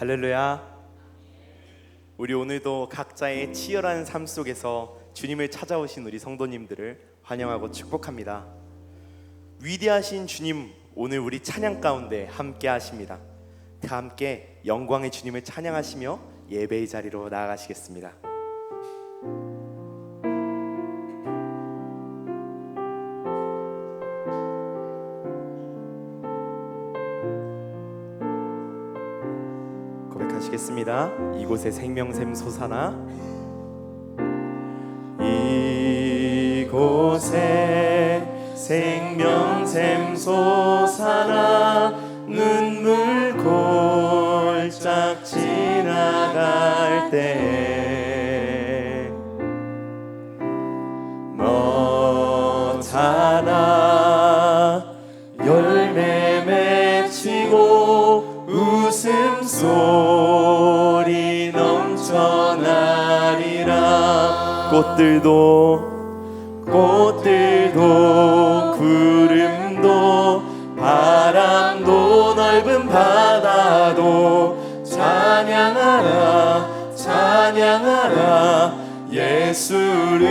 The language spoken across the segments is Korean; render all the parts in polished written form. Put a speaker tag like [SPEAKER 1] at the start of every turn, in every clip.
[SPEAKER 1] 할렐루야. 우리 오늘도 각자의 치열한 삶 속에서 주님을 찾아오신 우리 성도님들을 환영하고 축복합니다. 위대하신 주님, 오늘 우리 찬양 가운데 함께 하십니다. 다 함께 영광의 주님을 찬양하시며 예배의 자리로 나아가시겠습니다. 고백하시겠습니다. 이곳에 생명샘 솟아나, 이곳에 생명샘 솟아나 눈물 골짝 지나갈 때 너잖아 열매 맺히고 웃음소리 넘쳐나리라. 꽃들도 구름도 바람도 넓은 바다도 찬양하라 찬양하라 예수를.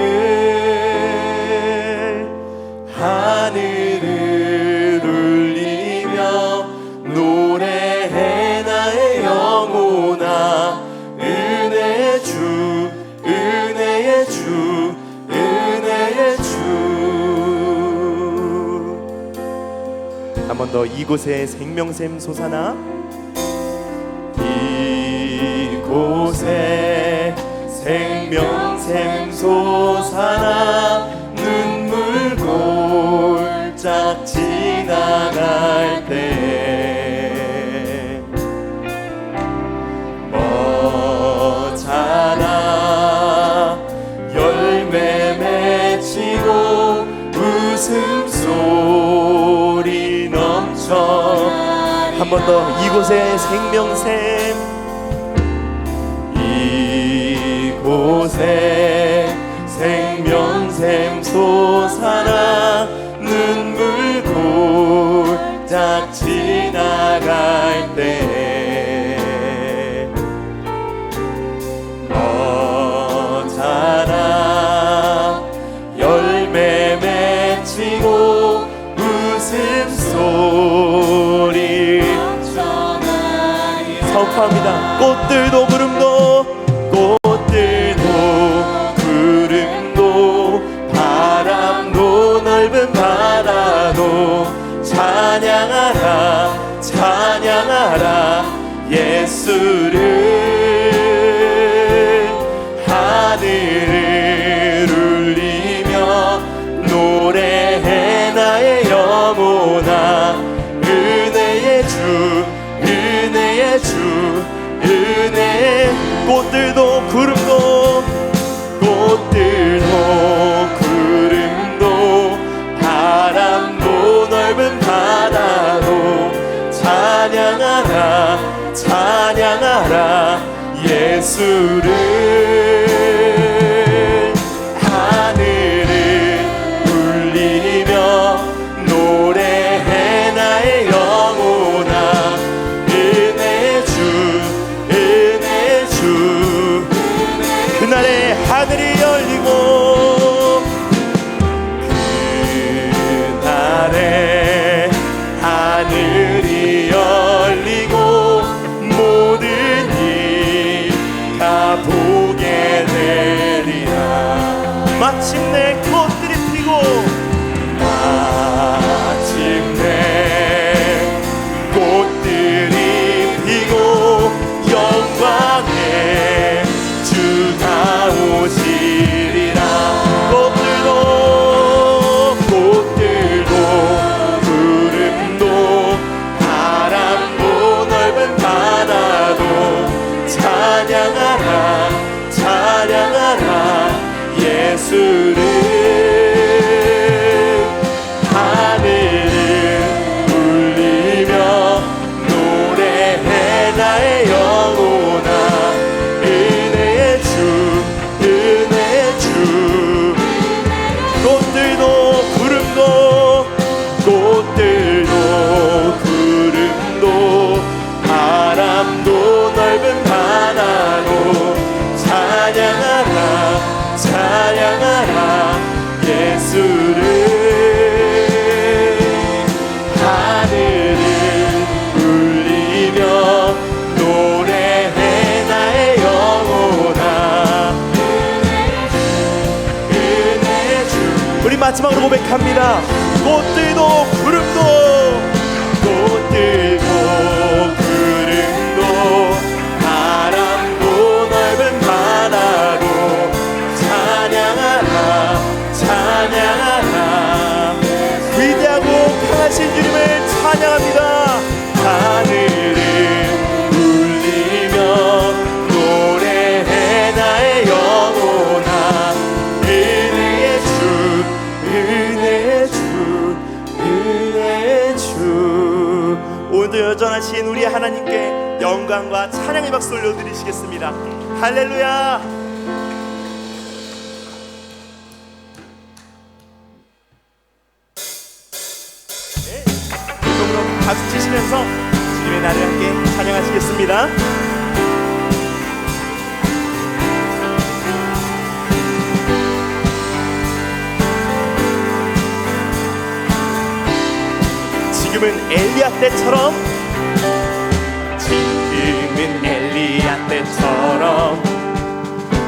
[SPEAKER 1] 하늘을 울리며 노래해 나의 영혼아. 은혜의 주 은혜의 주 은혜의 주. 한 번 더. 이곳에 생명샘 솟아나, 이곳에 생명샘 솟아나 눈물 골짝 지나갈 때 뭐잖아 열매 맺히고 웃음소리 넘쳐. 한 번 더. 이곳에 생명샘, 이곳에 생명샘 솟아나 눈물 골짝 지나갈 때 너잖아 열매 맺히고 웃음소리 선포합니다. 꽃들도 구름도 바람도 넓은 바다도 찬양하라 찬양하라 예수를. 하늘을 울리며 노래해 나의 영혼아. 은혜의 주 은혜의 주 은혜. 꽃들도 구름도 바람도 넓은 바다도 찬양하라 찬양하라 예수를. 하늘을 울리며 노래해 나의 영혼아. 은혜의 주 은혜의 주. 그날에 하늘이 열리고 그날에 하늘이 열리고 모든 이가 보게 되리라. 마침내 꽃들이 피고 마침내 꽃들이 피고 영광의 주가 오시리라. 꽃들도 구름도 바람도 넓은 바다도 찬양하라 찬양하라 예수를. 마지막으로 고백합니다. 꽃들도 구름도, 꽃들도 구름도, 바람도 넓은 바다도 찬양하라 찬양하라. 위대하고 강하신 주님을 찬양합니다. 하늘을 울리며 노래해 나의 영혼아. 은혜의 주 은혜의 주 은혜의 주. 오늘도 여전하신 우리 하나님께 영광과 찬양의 박수 올려드리시겠습니다. 할렐루야. 박수 치시면서 주님의 날을 함께 찬양하시겠습니다. 지금은 엘리야 때처럼, 지금은 엘리야 때처럼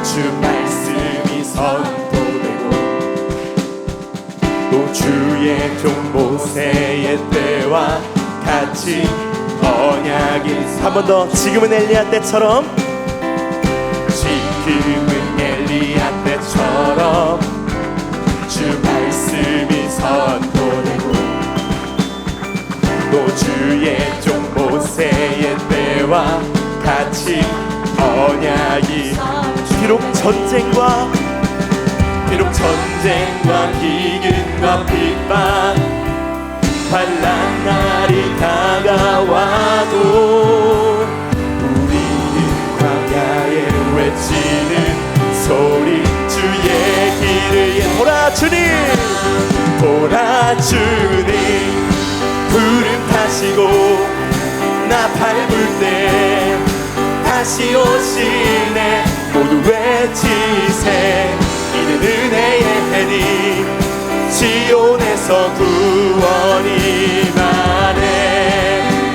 [SPEAKER 1] 주 말씀이 선포되고 또 주의 종 모세의 때와 같이 언약이. 한 번 더. 지금은 엘리야 때처럼, 지금은 엘리야 때처럼 주 말씀이 선포되고 또 주의 종 모세의 때와 같이 언약이. 비록 전쟁과 기근과 핍박 환난 날이 다가와도 우리는 광야에 외치는 소리 주의 길을 돌아주니 구름 타시고 나 밟을 때 다시 오시네. 모두 외치세 이는 은혜의 해니 시온에서 구원이 임하네.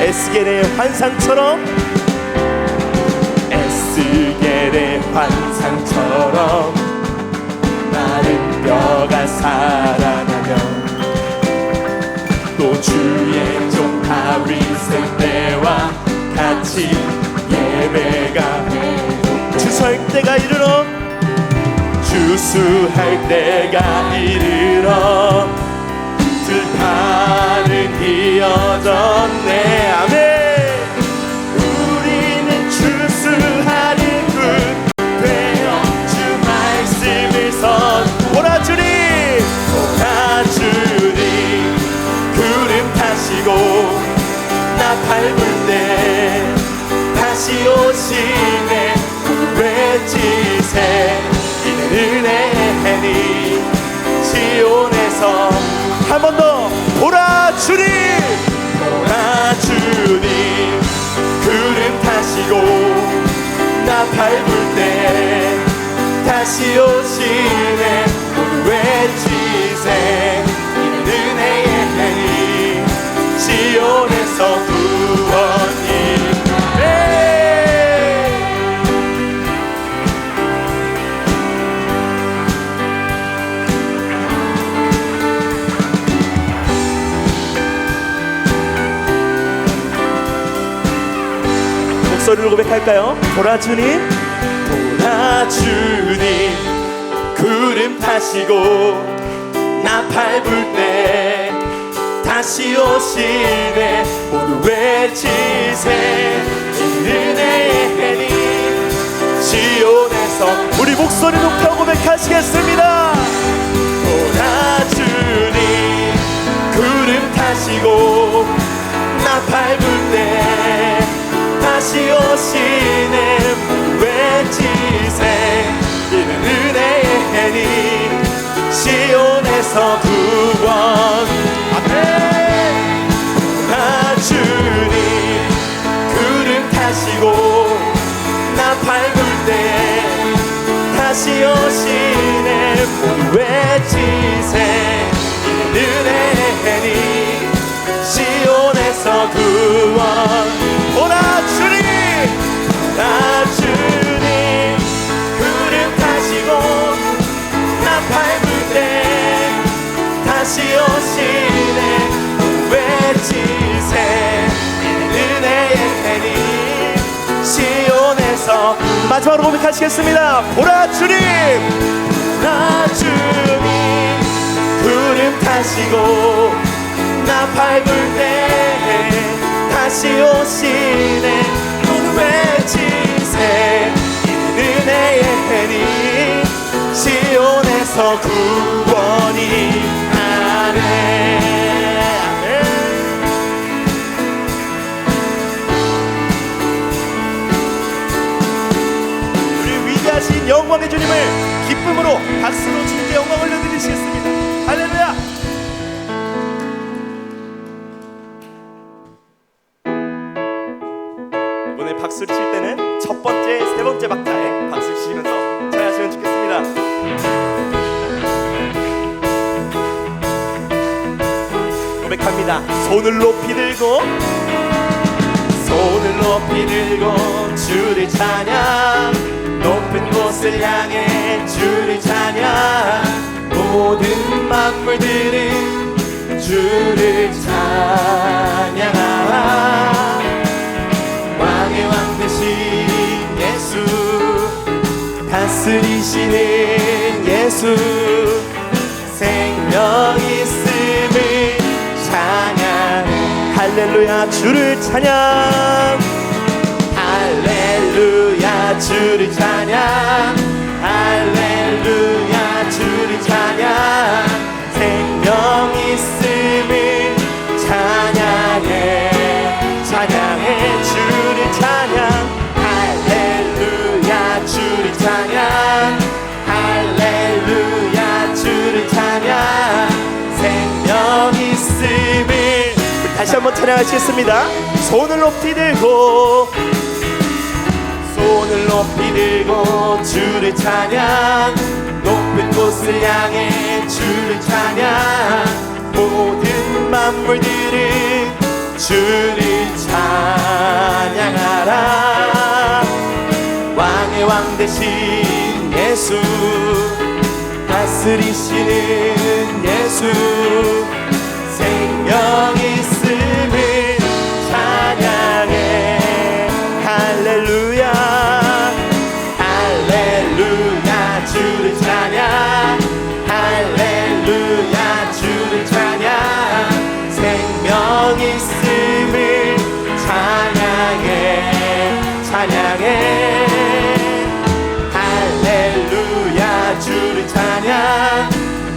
[SPEAKER 1] 에스겔의 환상처럼, 에스겔의 환상처럼 마른 뼈가 살아나며 또 주의 종 다윗의 때와 같이 예배가 주수할 때가 이르러, 주수할 때가 이르러 들판은 이어졌네. 아멘. 우리는 주수할 일꾼 되어 주 말씀을 선포하주니 구름 타시고 나 밟을 때 다시 오시네. 외치세 이는 은혜의 해니 시온에서. 한 번 더. 보라주니 구름 타시고 나 밟을 때 다시 오시네. 모두 외치세 이는 은혜의 해니 시온에서 구원이. 목소리를 고백할까요? 보라주님 구름 타시고 나 밟을 때 다시 오시네. 모두 외치세 은혜의 해니 시온에서. 우리 목소리 높여 고백하시겠습니다. 보라주님 구름 타시고 나 밟을 때 다시 오시네. 외치세 이는 은혜의 해니 시온에서 구원. 아멘. 보라주님 구름 타시고 나 밟을 때 다시 오시네. 모두 외치세 이는 은혜의 해니 시온에서 구원. 보라주님 구름 타시고 나 밟을 때 고백하시겠습니다. 보라 주님, 나 주님 구름 타시고 나 밟을 때 다시 오시네. 모두 외치세. 이 은혜의 해니 시온에서 구원이 하네. 영광의 주님을 기쁨으로 박수로 주님께 영광 올려드리시겠습니다. 할렐루야. 이번에 박수를 칠 때는 첫 번째, 세 번째 박자에 박수를 치시면서 찬양하시면 좋겠습니다. 고백합니다. 손을 높이 들고 주를 찬양. 높은 곳을 향해 주를 찬양. 모든 만물들은 주를 찬양하라. 왕의 왕 되신 예수, 다스리시는 예수, 생명 있음을 찬양. 할렐루야 주를 찬양. 할렐루야 주를 찬양. 할렐루야 주를 찬양. 생명 있음을 찬양해. 찬양해 주를 찬양. 할렐루야 주를 찬양. 할렐루야 주를 찬양. 생명 있음을. 다시 한번 찬양하시겠습니다. 손을 높이 들고 주를 찬양. 높은 곳을 향해 주를 찬양. 모든 만물들은 주를 찬양하라. 왕의 왕 되신 예수, 다스리시는 예수, 생명 있음을 찬양해. 할렐루야. 할렐루야 주를 찬양. 할렐루야 주를 찬양. 생명 있음을 찬양해. 찬양해. 할렐루야 주를 찬양.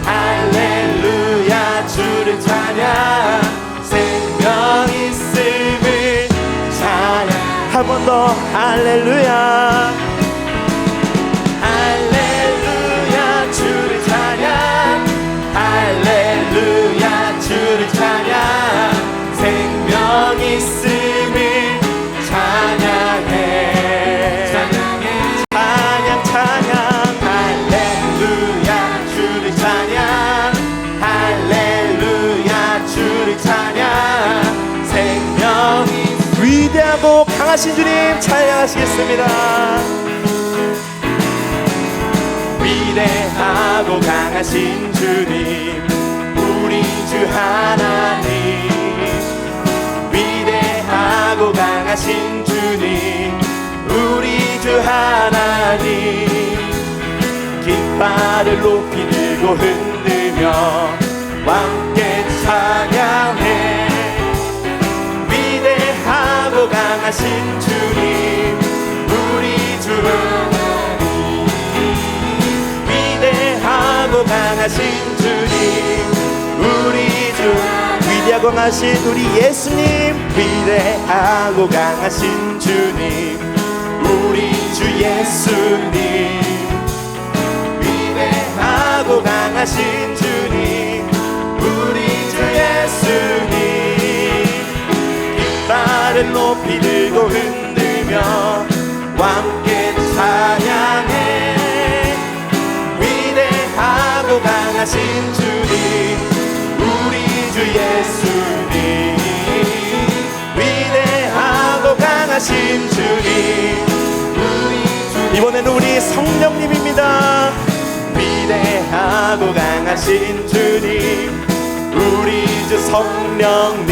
[SPEAKER 1] 할렐루야 주를 찬양. 생명 있음을 찬양. 한 번 더. 할렐루야. 할렐루야 주를 찬양. 할렐루야 주를 찬양. 생명 있음을 찬양해. 찬양해. 찬양 찬양. 할렐루야 주를 찬양. 할렐루야 주를 찬양. 생명 있음. 위대하고 강하신 주님 찬양하시겠습니다. 위대하고 강하신 주님, 우리 주 하나님. 위대하고 강하신 주님, 우리 주 하나님. 깃발을 높이 들고 흔들며 함께 찬양해. 위대하고 강하신 주님, 우리 주 하나님. 위대하고 강하신 주님, 우리 주 하나님. 위대하고 강하신 우리 예수님. 위대하고 강하신 주님, 우리 주 예수님. 위대하고 강하신 주님, 우리 주 예수님. 깃발을 높이 들고 흔들며 함께 찬양해. 위대하고 강하신 주님, 우리 주 예수님. 위대하고 강하신 주님, 우리 주. 이번에는 우리 성령님입니다. 위대하고 강하신 주님, 우리 주 성령님.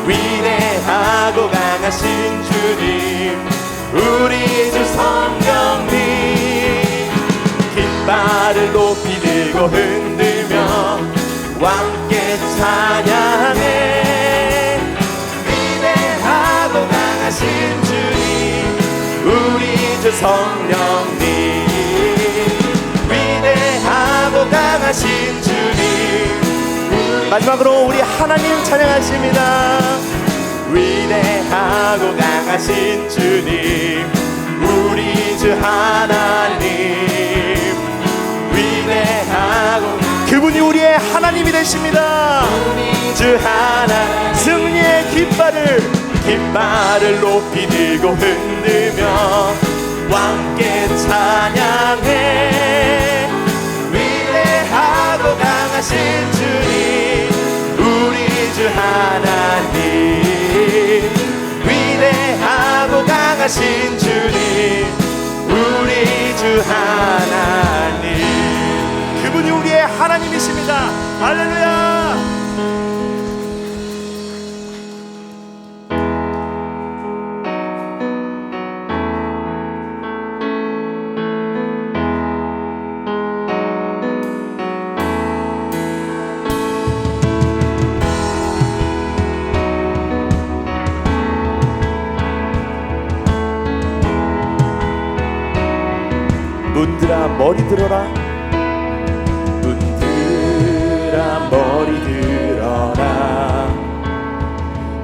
[SPEAKER 1] 위대하고 강하신 주님, 우리 주 성령님 깃발을 높이 들고 흔들며 함께 찬양해 위대하고 강하신 주님 우리 주 성령님 위대하고 강하신 주님 마지막으로 우리 하나님 찬양하십니다. 위대하고 강하신 주님 우리 주 하나님 위대하고 그분이 우리의 하나님이 되십니다. 주 하나 승리의 깃발을 높이 들고 흔들며 함께 찬양해 위대하고 강하신 주님 우리 주 하나님 위대하고 강하신 주님 우리 주 하나님 그분이 우리의 하나님이십니다. 할렐루야. 눈들아 머리 들어라 눈들아 머리 들어라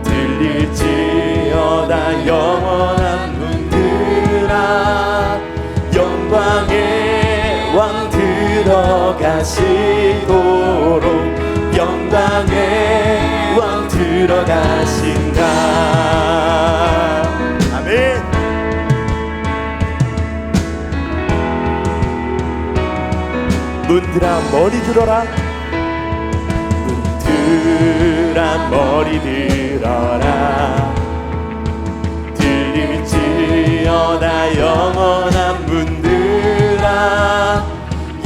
[SPEAKER 1] 들릴지어다 영원한 눈들아 영광의 왕 들어가시도록 영광의 왕 들어가신다. 아멘. 눈들아 머리 들어라 눈들아 머리 들어라 들릴지어다 영원한 문들아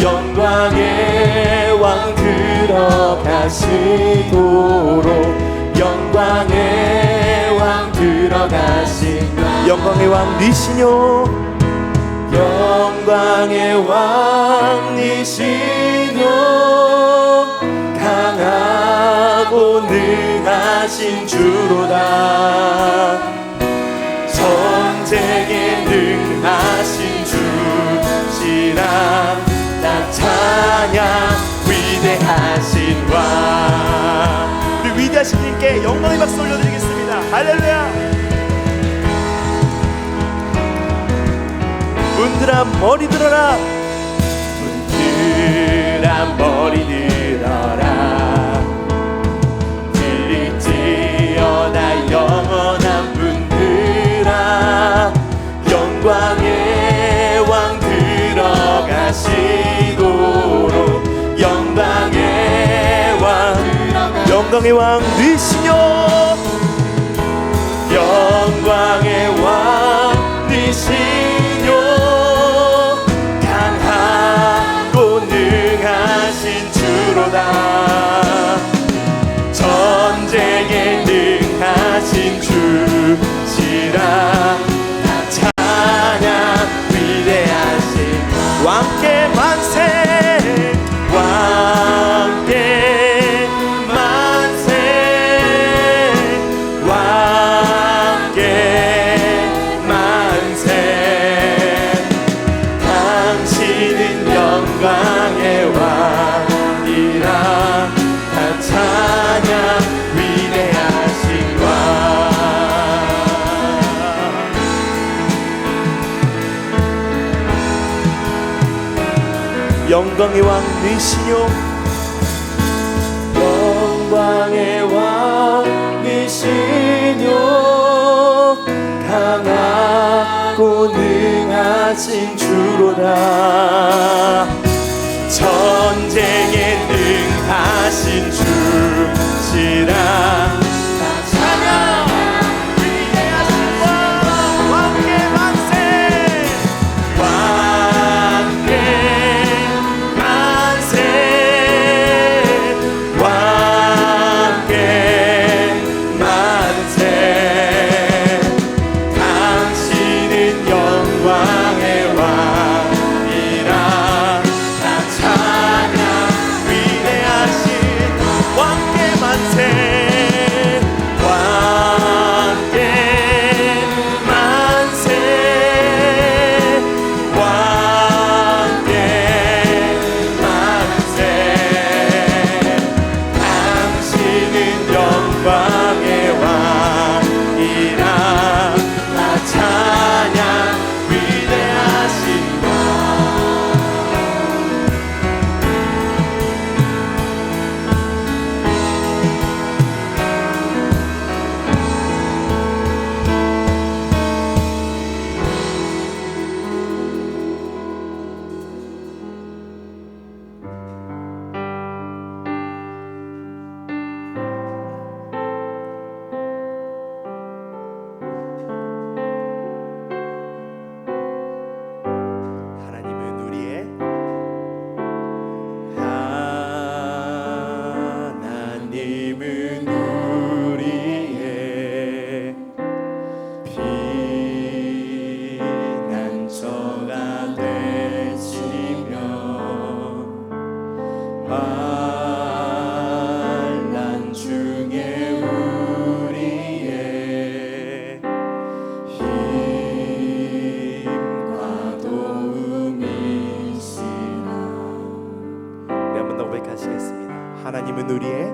[SPEAKER 1] 영광의 왕 들어가시도록 영광의 왕 들어가신다. 영광의 왕 니시뇨 영광의 왕이시뇨 강하고 능하신 주로다 전쟁에 능하신 주시라 나 찬양 위대하신 왕 우리 위대하신 님께 영광의 박수 올려드리겠습니다. 할렐루야. 문들아 머리 들어라 문들아 머리 들어라 들릴지어다 영원한 문들아 영광의 왕 들어가시도록 영광의 왕 되시뇨 영광의 왕 되시뇨 전쟁에 능하신 주시라 나 찬양 위대하신 왕께 만세 왕께 만세 왕께 만세 당신은 영광의 왕이라 찬양 위대하신 왕 영광의 왕 되시뇨 영광의 왕 되시뇨 강하고 능하신 주로다 전쟁에 능하신 주시라 찬양 위대하신 왕 왕께 만세 왕께 만세 왕께 만세 당신은 환난 중에 우리의 힘과 도움이시라. 네, 한 번 더 고백하시겠습니다. 하나님은 우리의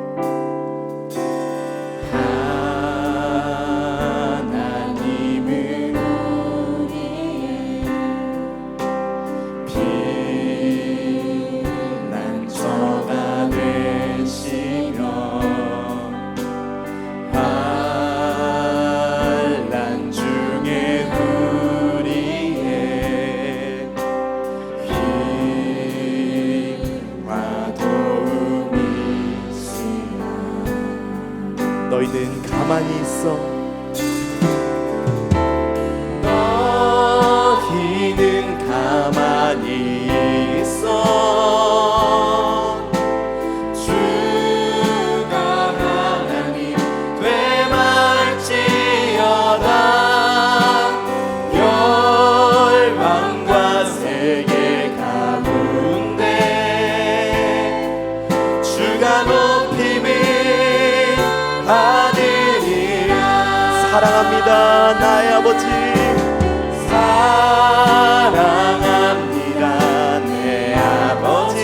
[SPEAKER 1] 너희는 가만히 있어. 너희는 가만히 있어. 주가 하나님 되말지어다. 열방과 세계 가운데 주가 높임을 받으리라. 사랑합니다 나의 아버지. 사랑합니다 내 아버지.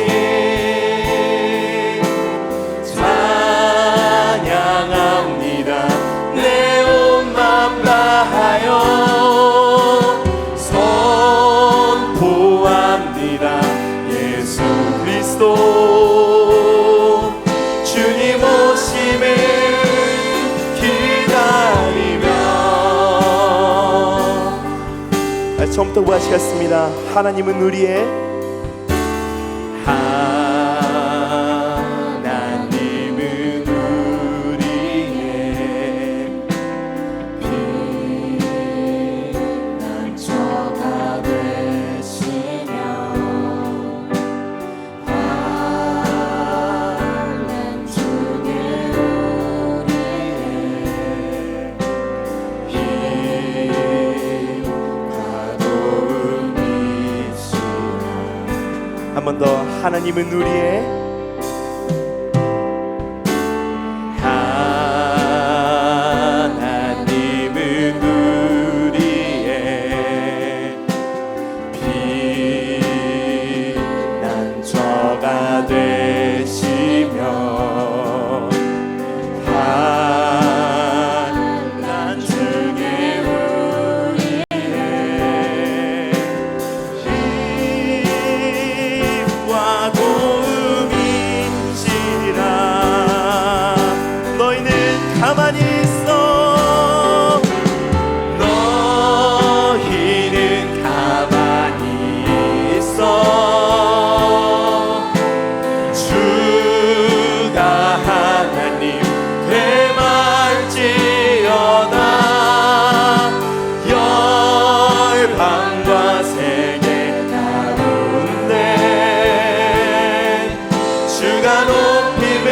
[SPEAKER 1] 찬양합니다 내 온 맘 다하여. 선포합니다 예수 그리스도 주님 오심을 처음부터 구하시겠습니다. 하나님은 우리의 하나님은 우리의 피난처가 되시며 환난 중에 한 번 더. 하나님은 우리의 하나님은 우리의 피난처가 되시며 환난 중에 가만히 있어. 너희는 가만히 있어. 주가 하나님 되말지어다. 열방과 세계 가운데 주가 높임을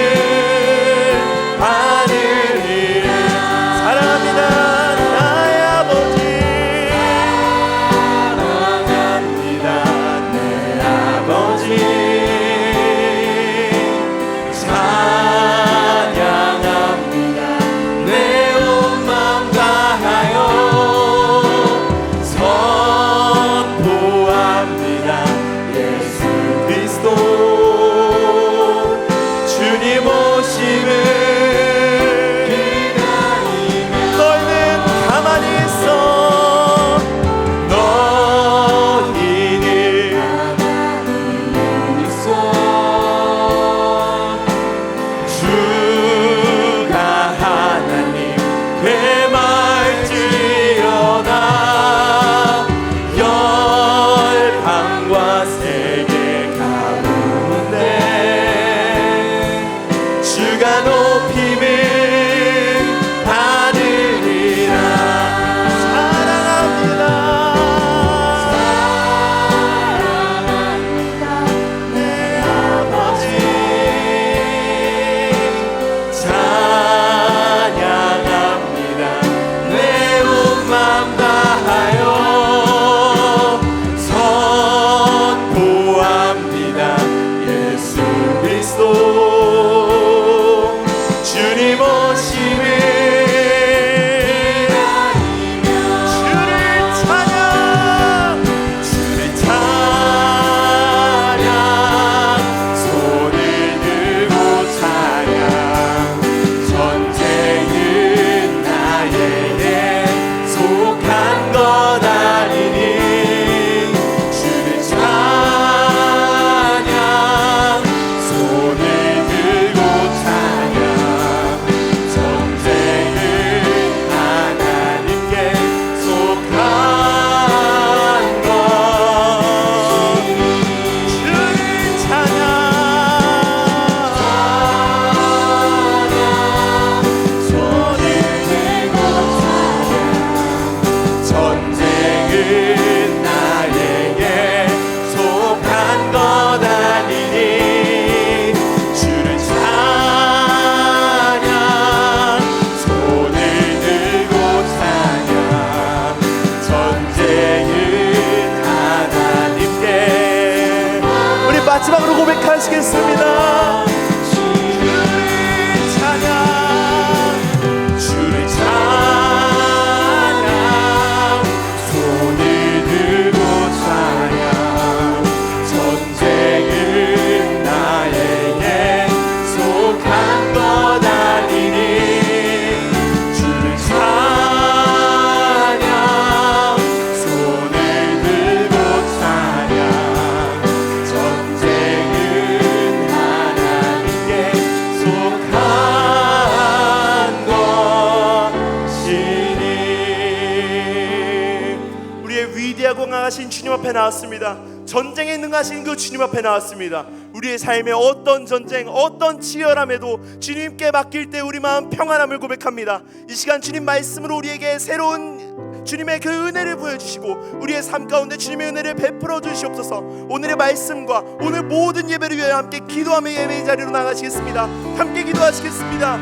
[SPEAKER 1] 능하신 주님 앞에 나왔습니다. 전쟁에 능하신 그 주님 앞에 나왔습니다. 우리의 삶에 어떤 전쟁, 어떤 치열함에도 주님께 맡길 때 우리 마음 평안함을 고백합니다. 이 시간 주님 말씀으로 우리에게 새로운 주님의 그 은혜를 보여주시고 우리의 삶 가운데 주님의 은혜를 베풀어 주시옵소서. 오늘의 말씀과 오늘 모든 예배를 위해 함께 기도하며 예배의 자리로 나가시겠습니다. 함께 기도하시겠습니다.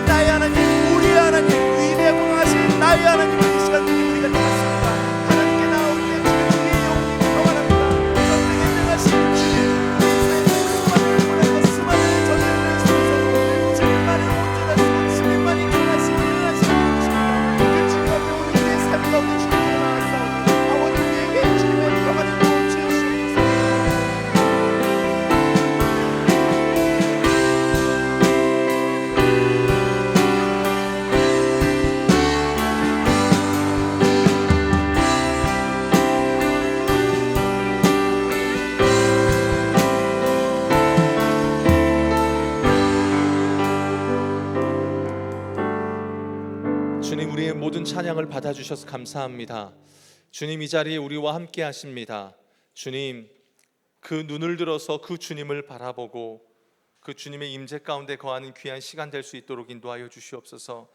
[SPEAKER 1] 나의 하나님, 우리의 하나님, 위대하고 강하신 나의 하나님, 이 시간 우리가 찾았습니다. 하나님께 나올 때 우리의 영혼이 평안합니다. 전쟁에 능하신 주님, 수많은 전쟁을 쏘서 주님만을 온전한 수, 주님만이 강하신 분이십니다. 그 주님 앞에 오늘 우리의 삶 가운데 주님께 나아가사오니 아버지 우리에게 주님의 평안을 주시옵소서.
[SPEAKER 2] 주님, 우리의 모든 찬양을 받아주셔서 감사합니다. 주님, 이 자리에 우리와 함께 하십니다. 주님, 그 눈을 들어서 그 주님을 바라보고 그 주님의 임재 가운데 거하는 귀한 시간 될 수 있도록 인도하여 주시옵소서.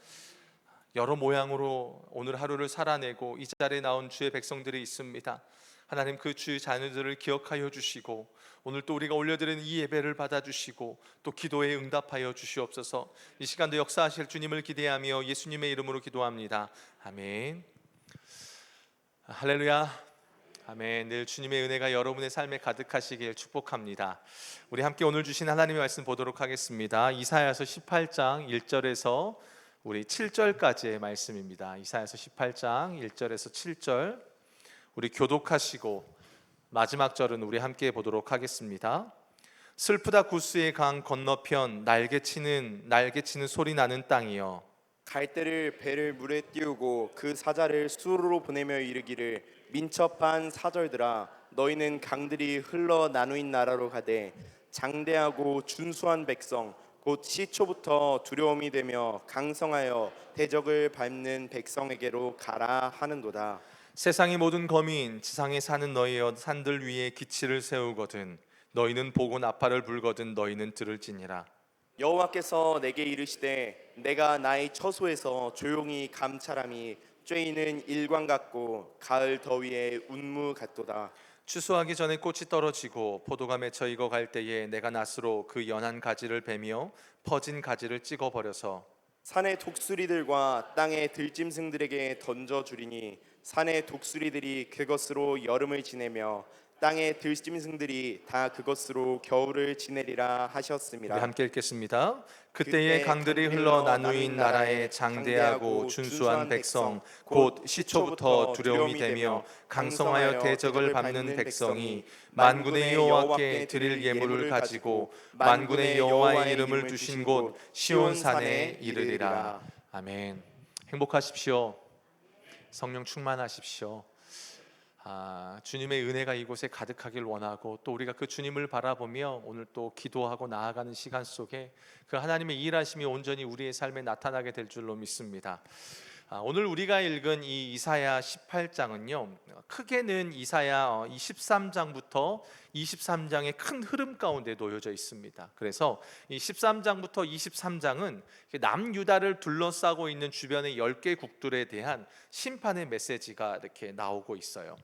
[SPEAKER 2] 여러 모양으로 오늘 하루를 살아내고 이 자리에 나온 주의 백성들이 있습니다. 하나님, 그 주의 자녀들을 기억하여 주시고 오늘 또 우리가 올려드리는 이 예배를 받아주시고 또 기도에 응답하여 주시옵소서. 이 시간도 역사하실 주님을 기대하며 예수님의 이름으로 기도합니다. 아멘. 할렐루야. 아멘. 늘 주님의 은혜가 여러분의 삶에 가득하시길 축복합니다. 우리 함께 오늘 주신 하나님의 말씀 보도록 하겠습니다. 이사야서 18장 1절에서 우리 7절까지의 말씀입니다. 이사야서 18장 1절에서 7절 우리 교독하시고 마지막 절은 우리 함께 보도록 하겠습니다. 슬프다 구스의 강 건너편 날개치는 소리 나는 땅이여,
[SPEAKER 1] 갈대를 배를 물에 띄우고 그 사자를 수로로 보내며 이르기를 민첩한 사절들아 너희는 강들이 흘러 나누인 나라로 가되 장대하고 준수한 백성 곧 시초부터 두려움이 되며 강성하여 대적을 밟는 백성에게로 가라 하는도다.
[SPEAKER 2] 세상의 모든 거민 지상에 사는 너희여 산들 위에 기치를 세우거든 너희는 보고 나팔을 불거든 너희는 들을지니라.
[SPEAKER 1] 여호와께서 내게 이르시되 내가 나의 처소에서 조용히 감찰함이 쬐이는 일광 같고 가을 더위에 운무 같도다.
[SPEAKER 2] 추수하기 전에 꽃이 떨어지고 포도가 맺혀 익어갈 때에 내가 낫으로 그 연한 가지를 베며 퍼진 가지를 찍어버려서
[SPEAKER 1] 산의 독수리들과 땅의 들짐승들에게 던져주리니 산의 독수리들이 그것으로 여름을 지내며 땅의 들짐승들이 다 그것으로 겨울을 지내리라 하셨습니다.
[SPEAKER 2] 우리 함께 읽겠습니다. 그때의 강들이 흘러 나누인 나라에 장대하고 준수한 백성 곧 시초부터 두려움이 되며 강성하여 대적을 밟는 백성이 만군의 여호와께 드릴 예물을 가지고 만군의 여호와의 이름을 두신 곳 시온산에 이르리라. 아멘. 행복하십시오. 성령 충만하십시오. 주님의 은혜가 이곳에 가득하길 원하고 또 우리가 그 주님을 바라보며 오늘 또 기도하고 나아가는 시간 속에 그 하나님의 일하심이 온전히 우리의 삶에 나타나게 될 줄로 믿습니다. 오늘 우리가 읽은 이 이사야 18장은요 크게는 이사야 23장부터 23장의 큰 흐름 가운데 놓여져 있습니다. 그래서 이 13장부터 23장은 남유다를 둘러싸고 있는 주변의 10개 국들에 대한 심판의 메시지가 이렇게 나오고 있어요.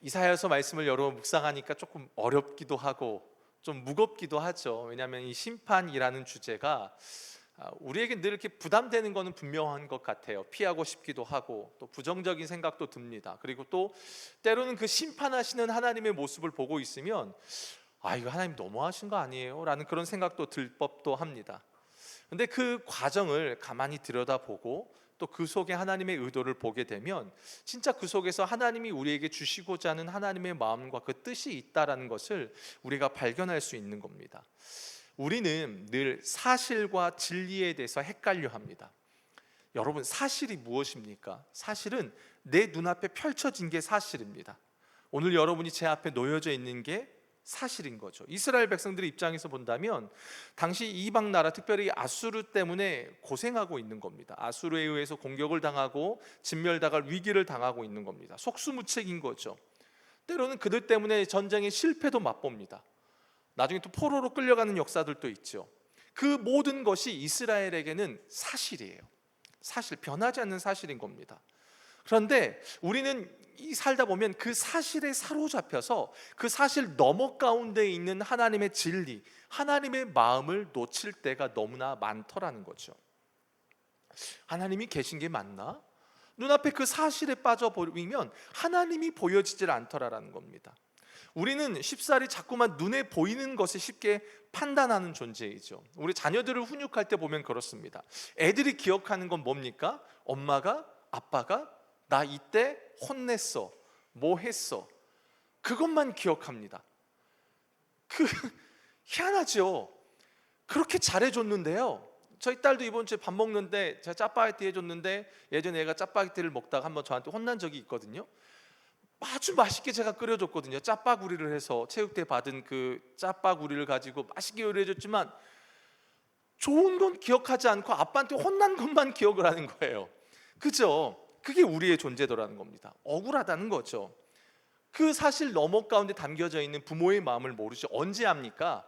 [SPEAKER 2] 이사야서 말씀을 여러분 묵상하니까 조금 어렵기도 하고 좀 무겁기도 하죠. 왜냐하면 이 심판이라는 주제가 우리에게 늘 이렇게 부담되는 것은 분명한 것 같아요. 피하고 싶기도 하고 또 부정적인 생각도 듭니다. 그리고 또 때로는 그 심판하시는 하나님의 모습을 보고 있으면 이거 하나님 너무하신 거 아니에요? 라는 그런 생각도 들 법도 합니다. 근데 그 과정을 가만히 들여다보고 또 그 속에 하나님의 의도를 보게 되면 진짜 그 속에서 하나님이 우리에게 주시고자 하는 하나님의 마음과 그 뜻이 있다라는 것을 우리가 발견할 수 있는 겁니다. 우리는 늘 사실과 진리에 대해서 헷갈려 합니다. 여러분, 사실이 무엇입니까? 사실은 내 눈앞에 펼쳐진 게 사실입니다. 오늘 여러분이 제 앞에 놓여져 있는 게 사실인 거죠. 이스라엘 백성들의 입장에서 본다면 당시 이방 나라, 특별히 아수르 때문에 고생하고 있는 겁니다. 아수르에 의해서 공격을 당하고 진멸당할 위기를 당하고 있는 겁니다. 속수무책인 거죠. 때로는 그들 때문에 전쟁의 실패도 맛봅니다. 나중에 또 포로로 끌려가는 역사들도 있죠. 그 모든 것이 이스라엘에게는 사실이에요. 사실, 변하지 않는 사실인 겁니다. 그런데 우리는 이 살다 보면 그 사실에 사로잡혀서 그 사실 너머 가운데 있는 하나님의 진리, 하나님의 마음을 놓칠 때가 너무나 많더라는 거죠. 하나님이 계신 게 맞나? 눈앞에 그 사실에 빠져버리면 하나님이 보여지질 않더라라는 겁니다. 우리는 쉽사리 자꾸만 눈에 보이는 것에 쉽게 판단하는 존재이죠. 우리 자녀들을 훈육할 때 보면 그렇습니다. 애들이 기억하는 건 뭡니까? 엄마가, 아빠가 나 이때 혼냈어, 뭐 했어, 그것만 기억합니다. 희한하죠. 그렇게 잘해줬는데요. 저희 딸도 이번 주에 밥 먹는데 제가 짜파게티 해줬는데 예전에 얘가 짜파게티를 먹다가 한번 저한테 혼난 적이 있거든요. 아주 맛있게 제가 끓여줬거든요. 짜파구리를 해서 체육대 받은 그 짜파구리를 가지고 맛있게 요리해줬지만 좋은 건 기억하지 않고 아빠한테 혼난 것만 기억을 하는 거예요. 그죠? 그게 우리의 존재더라는 겁니다. 억울하다는 거죠. 그 사실 너머 가운데 담겨져 있는 부모의 마음을 모르죠. 언제 합니까?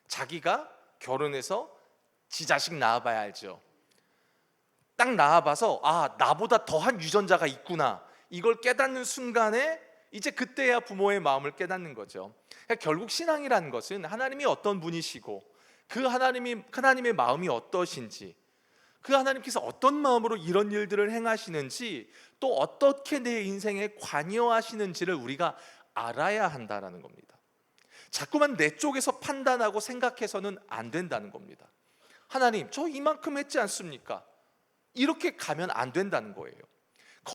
[SPEAKER 2] 자기가 결혼해서 지 자식 낳아봐야 알죠. 딱 낳아봐서 나보다 더한 유전자가 있구나, 이걸 깨닫는 순간에 이제 그때야 부모의 마음을 깨닫는 거죠. 그러니까 결국 신앙이라는 것은 하나님이 어떤 분이시고 그 하나님의 마음이 어떠신지, 그 하나님께서 어떤 마음으로 이런 일들을 행하시는지, 또 어떻게 내 인생에 관여하시는지를 우리가 알아야 한다는 겁니다. 자꾸만 내 쪽에서 판단하고 생각해서는 안 된다는 겁니다. 하나님, 저 이만큼 했지 않습니까? 이렇게 가면 안 된다는 거예요.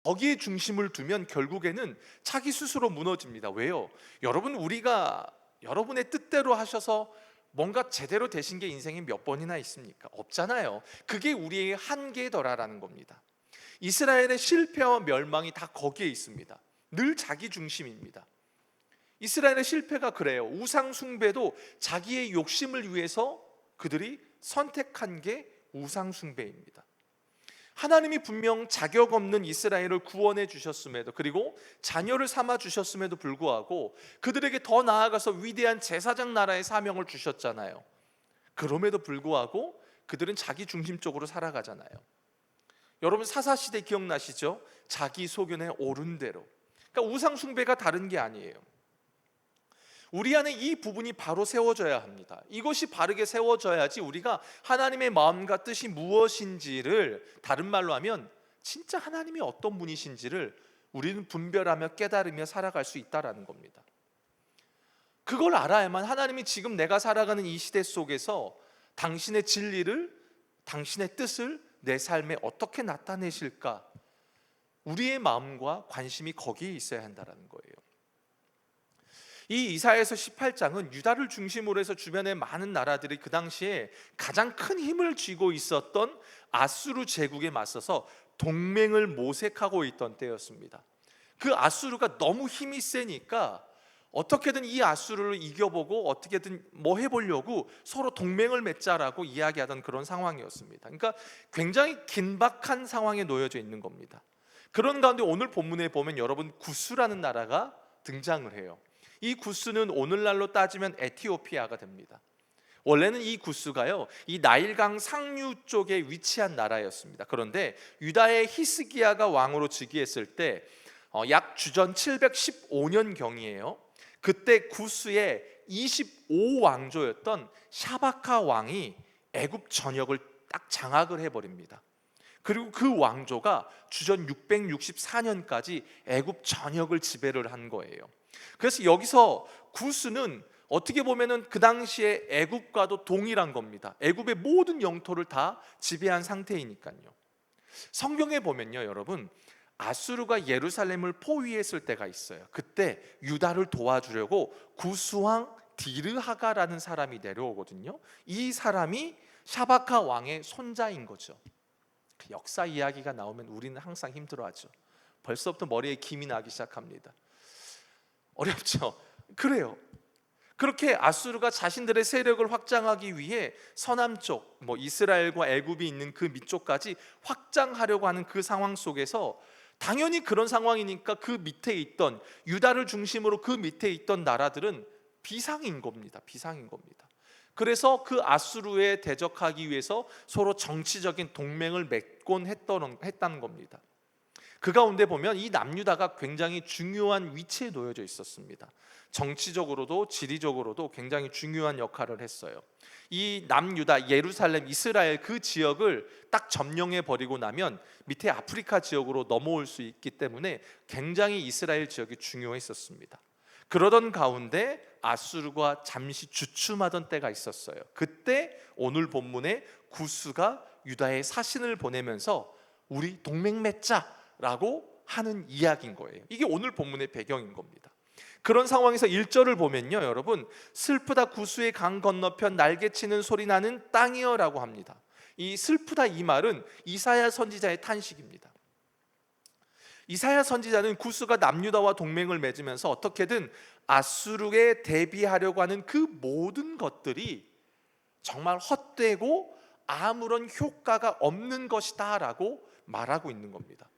[SPEAKER 2] 거기에 중심을 두면 결국에는 자기 스스로 무너집니다. 왜요? 여러분, 우리가 여러분의 뜻대로 하셔서 뭔가 제대로 되신 게 인생에 몇 번이나 있습니까? 없잖아요. 그게 우리의 한계더라라는 겁니다. 이스라엘의 실패와 멸망이 다 거기에 있습니다. 늘 자기 중심입니다. 이스라엘의 실패가 그래요. 우상 숭배도 자기의 욕심을 위해서 그들이 선택한 게 우상 숭배입니다. 하나님이 분명 자격 없는 이스라엘을 구원해 주셨음에도, 그리고 자녀를 삼아 주셨음에도 불구하고 그들에게 더 나아가서 위대한 제사장 나라의 사명을 주셨잖아요. 그럼에도 불구하고 그들은 자기 중심적으로 살아가잖아요. 여러분, 사사시대 기억나시죠? 자기 소견에 옳은 대로. 그러니까 우상 숭배가 다른 게 아니에요. 우리 안에 이 부분이 바로 세워져야 합니다. 이것이 바르게 세워져야지 우리가 하나님의 마음과 뜻이 무엇인지를, 다른 말로 하면 진짜 하나님이 어떤 분이신지를 우리는 분별하며 깨달으며 살아갈 수 있다는 겁니다. 그걸 알아야만 하나님이 지금 내가 살아가는 이 시대 속에서 당신의 진리를, 당신의 뜻을 내 삶에 어떻게 나타내실까, 우리의 마음과 관심이 거기에 있어야 한다는 거예요. 이 이사야서 18장은 유다를 중심으로 해서 주변의 많은 나라들이 그 당시에 가장 큰 힘을 쥐고 있었던 아수르 제국에 맞서서 동맹을 모색하고 있던 때였습니다. 그 아수르가 너무 힘이 세니까 어떻게든 이 아수르를 이겨보고 어떻게든 뭐 해보려고 서로 동맹을 맺자라고 이야기하던 그런 상황이었습니다. 그러니까 굉장히 긴박한 상황에 놓여져 있는 겁니다. 그런 가운데 오늘 본문에 보면 여러분, 구스라는 나라가 등장을 해요. 이 구스는 오늘날로 따지면 에티오피아가 됩니다. 원래는 이 구스가요, 이 나일강 상류 쪽에 위치한 나라였습니다. 그런데 유다의 히스기야가 왕으로 즉위했을 때 약 주전 715년 경이에요. 그때 구스의 25왕조였던 샤바카 왕이 애굽 전역을 딱 장악을 해버립니다. 그리고 그 왕조가 주전 664년까지 애굽 전역을 지배를 한 거예요. 그래서 여기서 구스는 어떻게 보면은 그 당시에 애굽과도 동일한 겁니다. 애굽의 모든 영토를 다 지배한 상태이니까요. 성경에 보면요, 여러분, 아수르가 예루살렘을 포위했을 때가 있어요. 그때 유다를 도와주려고 구스왕 디르하가라는 사람이 내려오거든요. 이 사람이 샤바카 왕의 손자인 거죠. 역사 이야기가 나오면 우리는 항상 힘들어하죠. 벌써부터 머리에 김이 나기 시작합니다. 어렵죠? 그래요. 그렇게 아수르가 자신들의 세력을 확장하기 위해 서남쪽 이스라엘과 애굽이 있는 그 밑쪽까지 확장하려고 하는 그 상황 속에서 당연히 그런 상황이니까 그 밑에 있던 유다를 중심으로 그 밑에 있던 나라들은 비상인 겁니다. 비상인 겁니다. 그래서 그 아수르에 대적하기 위해서 서로 정치적인 동맹을 맺곤 했다는 겁니다. 그 가운데 보면 이 남유다가 굉장히 중요한 위치에 놓여져 있었습니다. 정치적으로도 지리적으로도 굉장히 중요한 역할을 했어요. 이 남유다, 예루살렘, 이스라엘 그 지역을 딱 점령해 버리고 나면 밑에 아프리카 지역으로 넘어올 수 있기 때문에 굉장히 이스라엘 지역이 중요했었습니다. 그러던 가운데 아수르가 잠시 주춤하던 때가 있었어요. 그때 오늘 본문에 구스가 유다에 사신을 보내면서 우리 동맹 맺자라고 하는 이야기인 거예요. 이게 오늘 본문의 배경인 겁니다. 그런 상황에서 1절을 보면요, 여러분, 슬프다 구스의 강 건너편 날개치는 소리 나는 땅이여 라고 합니다. 이 슬프다 이 말은 이사야 선지자의 탄식입니다. 이사야 선지자는 구스가 남유다와 동맹을 맺으면서 어떻게든 아수르에 대비하려고 하는 그 모든 것들이 정말 헛되고 아무런 효과가 없는 것이다 라고 말하고 있는 겁니다.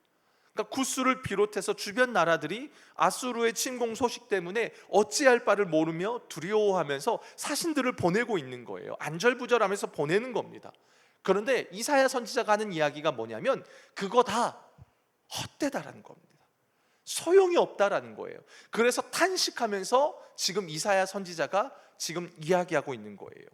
[SPEAKER 2] 그러니까 구스를 비롯해서 주변 나라들이 아수르의 침공 소식 때문에 어찌할 바를 모르며 두려워하면서 사신들을 보내고 있는 거예요. 안절부절하면서 보내는 겁니다. 그런데 이사야 선지자가 하는 이야기가 뭐냐면 그거 다 헛되다라는 겁니다. 소용이 없다라는 거예요. 그래서 탄식하면서 지금 이사야 선지자가 지금 이야기하고 있는 거예요.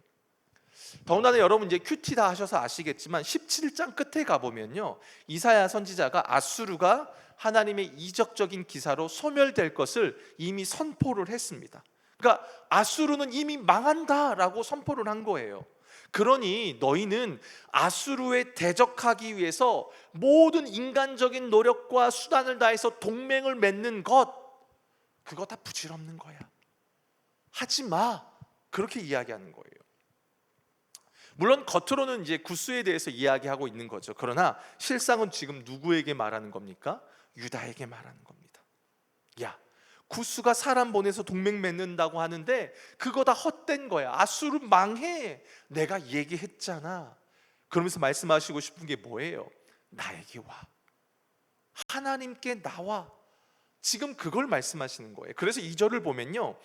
[SPEAKER 2] 더군다나 여러분 이제 큐티 다 하셔서 아시겠지만 17장 끝에 가보면요, 이사야 선지자가 아수르가 하나님의 이적적인 기사로 소멸될 것을 이미 선포를 했습니다. 그러니까 아수르는 이미 망한다라고 선포를 한 거예요. 그러니 너희는 아수르에 대적하기 위해서 모든 인간적인 노력과 수단을 다해서 동맹을 맺는 것, 그거 다 부질없는 거야. 하지 마. 그렇게 이야기하는 거예요. 물론 겉으로는 이제 구스에 대해서 이야기하고 있는 거죠. 그러나 실상은 지금 누구에게 말하는 겁니까? 유다에게 말하는 겁니다. 야, 구스가 사람 보내서 동맹 맺는다고 하는데 그거 다 헛된 거야. 아수르 망해. 내가 얘기했잖아. 그러면서 말씀하시고 싶은 게 뭐예요? 나에게 와. 하나님께 나와. 지금 그걸 말씀하시는 거예요. 그래서 2절을 보면요,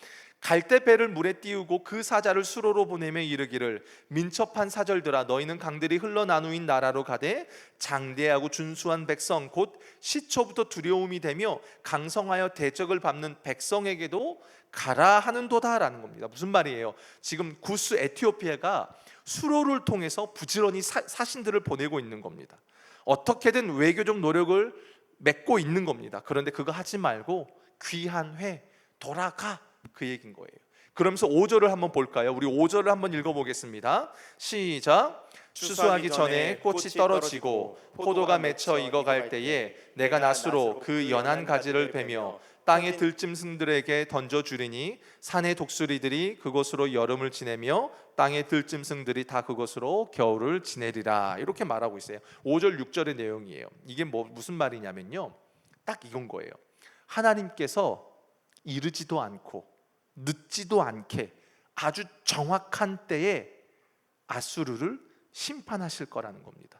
[SPEAKER 2] 갈대배를 물에 띄우고 그 사자를 수로로 보내며 이르기를 민첩한 사절들아 너희는 강들이 흘러 나누인 나라로 가되 장대하고 준수한 백성 곧 시초부터 두려움이 되며 강성하여 대적을 밟는 백성에게도 가라 하는도다라는 겁니다. 무슨 말이에요? 지금 구스 에티오피아가 수로를 통해서 부지런히 사신들을 보내고 있는 겁니다. 어떻게든 외교적 노력을 맺고 있는 겁니다. 그런데 그거 하지 말고 귀한 회 돌아가, 그 얘기인 거예요. 그러면서 5절을 한번 볼까요? 우리 5절을 한번 읽어보겠습니다. 시작. 추수하기 전에 꽃이 떨어지고 포도가 맺혀 익어갈 때에 내가 낫으로 그 연한 가지를 베며 땅의 들짐승들에게 던져주리니 산의 독수리들이 그곳으로 여름을 지내며 땅의 들짐승들이 다 그곳으로 겨울을 지내리라. 이렇게 말하고 있어요. 5절 6절의 내용이에요. 이게 무슨 말이냐면요, 딱 이건 거예요. 하나님께서 이르지도 않고 늦지도 않게 아주 정확한 때에 아수르를 심판하실 거라는 겁니다.